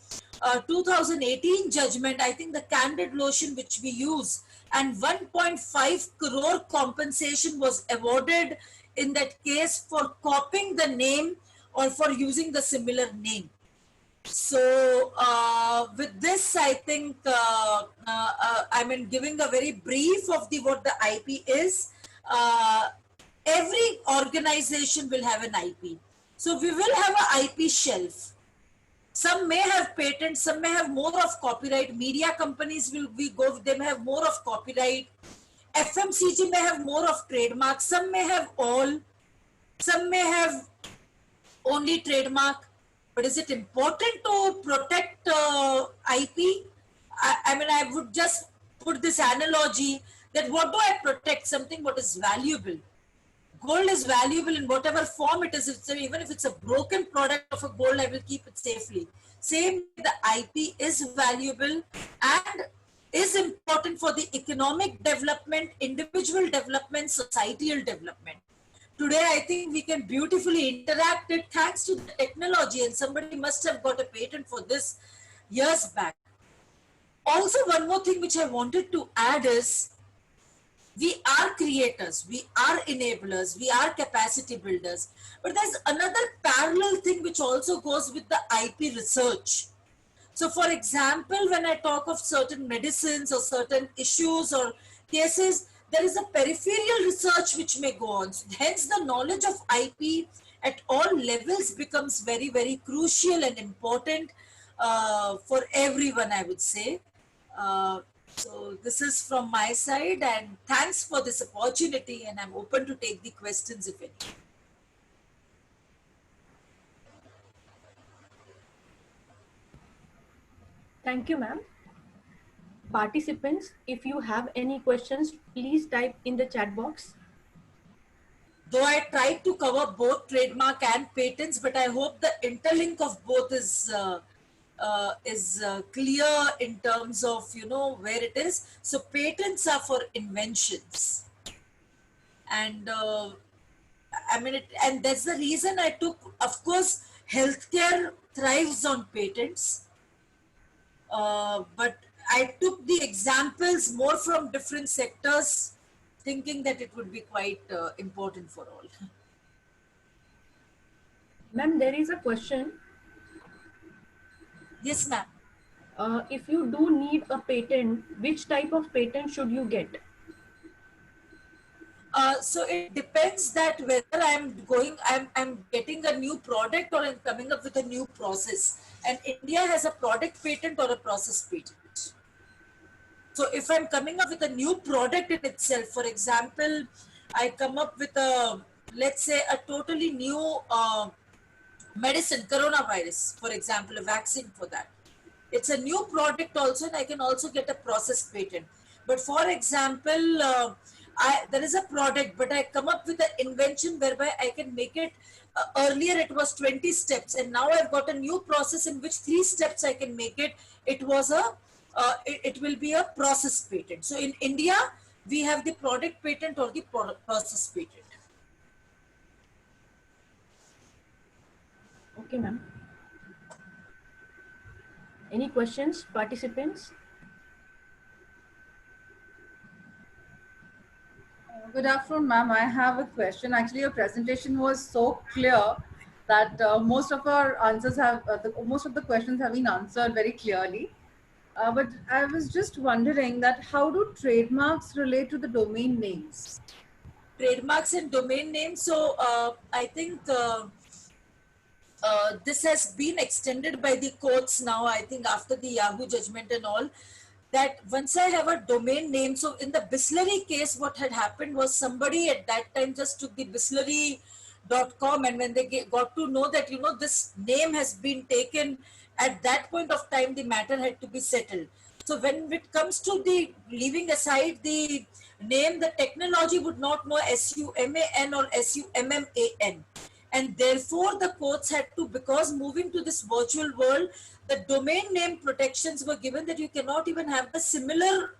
2018 judgment. I think the Candid lotion which we use, and 1.5 crore compensation was awarded in that case for copying the name or for using the similar name. So with this, I think I mean giving a very brief of what the IP is. Every organization will have an IP. So we will have an IP shelf. Some may have patents, some may have more of copyright. Media companies they may have more of copyright. FMCG may have more of trademark. Some may have all. Some may have only trademark. But is it important to protect IP? I mean, I would just put this analogy that what do I protect? Something what is valuable. Gold is valuable in whatever form it is. Even if it's a broken product of a gold, I will keep it safely. Same, the IP is valuable and is important for the economic development, individual development, societal development. Today, I think we can beautifully interact it thanks to the technology, and somebody must have got a patent for this years back. Also, one more thing which I wanted to add is, we are creators, we are enablers, we are capacity builders. But there's another parallel thing which also goes with the IP research. So for example, when I talk of certain medicines or certain issues or cases, there is a peripheral research which may go on. So hence the knowledge of IP at all levels becomes very, very crucial and important for everyone, I would say. So this is from my side, and thanks for this opportunity, and I'm open to take the questions if any. Thank you, ma'am. Participants, if you have any questions, please type in the chat box. Though I tried to cover both trademark and patents, but I hope the interlink of both is clear in terms of, you know, where it is. So patents are for inventions. And I mean, and that's the reason I took, of course, healthcare thrives on patents. But I took the examples more from different sectors, thinking that it would be quite important for all. Ma'am, there is a question. Yes, ma'am. If you do need a patent, which type of patent should you get? So it depends that whether I'm getting a new product or I'm coming up with a new process. And India has a product patent or a process patent. So if I'm coming up with a new product in itself, for example, I come up with a, let's say, a totally new medicine, coronavirus, for example, a vaccine for that. It's a new product also, and I can also get a process patent. But for example, there is a product, but I come up with an invention whereby I can make it, earlier it was 20 steps, and now I've got a new process in which 3 steps I can make it. It was a, it will be a process patent. So in India, we have the product patent or the process patent. Okay, ma'am. Any questions, participants? Good afternoon, ma'am. I have a question. Actually, your presentation was so clear that most of our answers have, most of the questions have been answered very clearly. But I was just wondering that how do trademarks relate to the domain names? Trademarks and domain names. So I think this has been extended by the courts now, I think after the Yahoo judgment and all, that once I have a domain name, so in the Bisleri case, what had happened was somebody at that time just took the Bisleri.com, and when they got to know that, you know, this name has been taken, at that point of time, the matter had to be settled. So when it comes to the leaving aside the name, the technology would not know SUMAN or SUMMAN. And therefore the courts had to, because moving to this virtual world, the domain name protections were given that you cannot even have the similar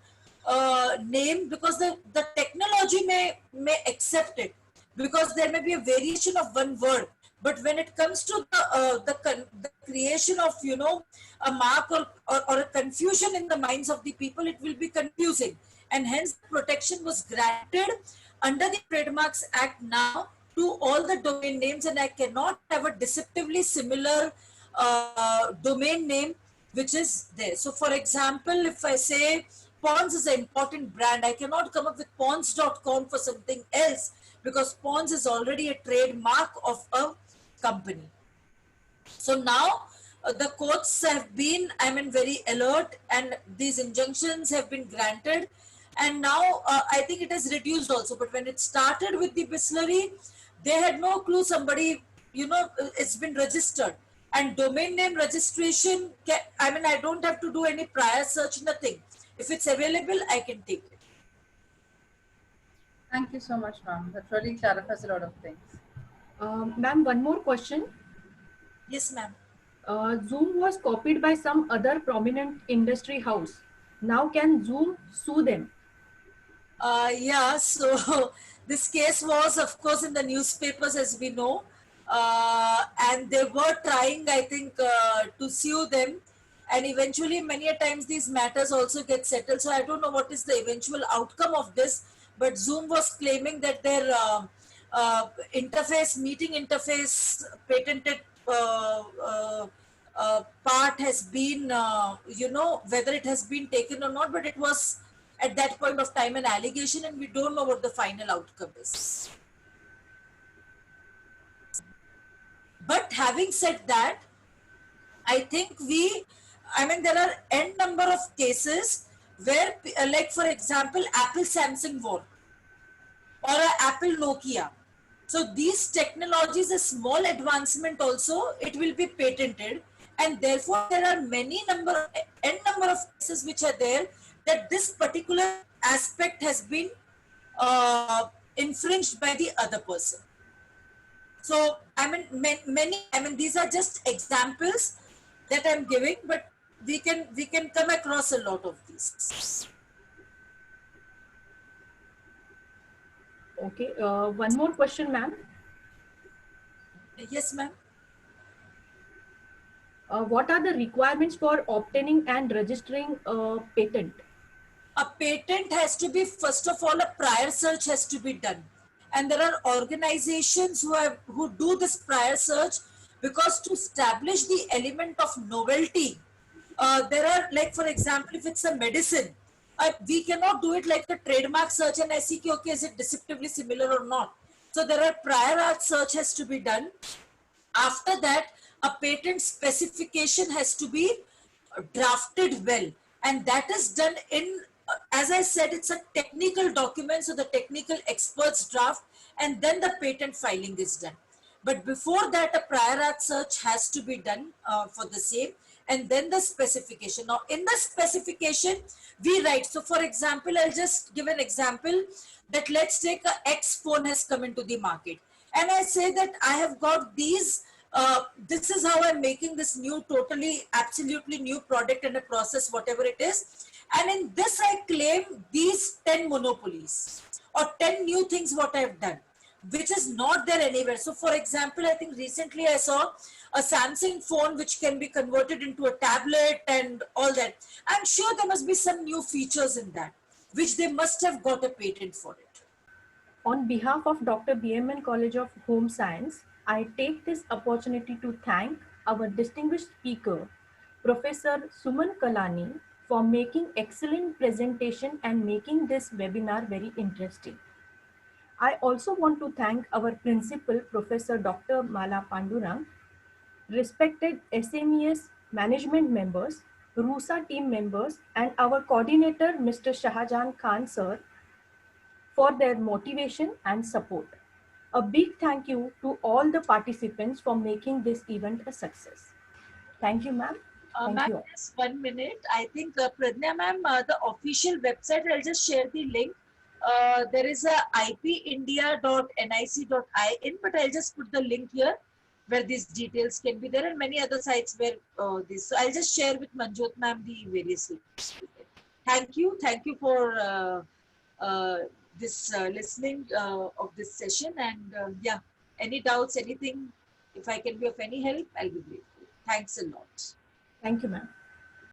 name, because the technology may accept it, because there may be a variation of one word. But when it comes to the creation of, you know, a mark or a confusion in the minds of the people, it will be confusing. And hence protection was granted under the Trademarks Act now to all the domain names, and I cannot have a deceptively similar domain name which is there. So for example, if I say Pons is an important brand, I cannot come up with Pons.com for something else, because Pons is already a trademark of a company. So now the courts have been, I mean, very alert, and these injunctions have been granted. And now I think it has reduced also. But when it started with the Bisleri, they had no clue somebody, you know, it's been registered. And domain name registration, I mean, I don't have to do any prior search, nothing. If it's available, I can take it. Thank you so much, ma'am. That really clarifies a lot of things. Ma'am, one more question. Yes, ma'am. Zoom was copied by some other prominent industry house. Now can Zoom sue them? Yeah, so this case was, of course, in the newspapers, as we know, and they were trying, I think, to sue them, and eventually many a times these matters also get settled. So I don't know what is the eventual outcome of this, but Zoom was claiming that their meeting interface patented part has been, you know, whether it has been taken or not, but it was at that point of time an allegation, and we don't know what the final outcome is. But having said that, I think I mean, there are n number of cases where, like for example, Apple Samsung war or Apple Nokia. So these technologies, a small advancement also, it will be patented, and therefore there are n number of cases which are there that this particular aspect has been infringed by the other person. So I mean, these are just examples that I'm giving, but we can come across a lot of these. Okay, one more question, ma'am. Yes, ma'am. What are the requirements for obtaining and registering a patent? A patent has to be, first of all, a prior search has to be done. And there are organizations who do this prior search, because to establish the element of novelty, there are, like for example, if it's a medicine, we cannot do it like a trademark search and I see, okay, is it deceptively similar or not? So there are prior art search has to be done. After that, a patent specification has to be drafted well, and that is done in as I said, it's a technical document, so the technical experts draft, and then the patent filing is done. But before that, a prior art search has to be done for the same, and then the specification. Now, in the specification, we write. So, for example, I'll just give an example that let's take a X phone has come into the market, and I say that I have got these. This is how I'm making this new, totally, absolutely new product and a process, whatever it is. And in this, I claim these 10 monopolies or 10 new things what I've done, which is not there anywhere. So for example, I think recently I saw a Samsung phone which can be converted into a tablet and all that. I'm sure there must be some new features in that, which they must have got a patent for it. On behalf of Dr. BMN College of Home Science, I take this opportunity to thank our distinguished speaker, Professor Suman Kalani, for making excellent presentation and making this webinar very interesting. I also want to thank our principal, Professor Dr. Mala Pandurang, respected SMES management members, RUSA team members, and our coordinator, Mr. Shahjahan Khan sir, for their motivation and support. A big thank you to all the participants for making this event a success. Thank you, ma'am. Thank you Ma'am, all. just 1 minute. I think Pradnya ma'am, the official website, I'll just share the link. There is a ipindia.nic.in, but I'll just put the link here where these details can be there, and many other sites where this. So I'll just share with Manjot ma'am the various links. Thank you for this listening of this session, and yeah, any doubts, anything, if I can be of any help, I'll be grateful. Thanks a lot. Thank you, ma'am.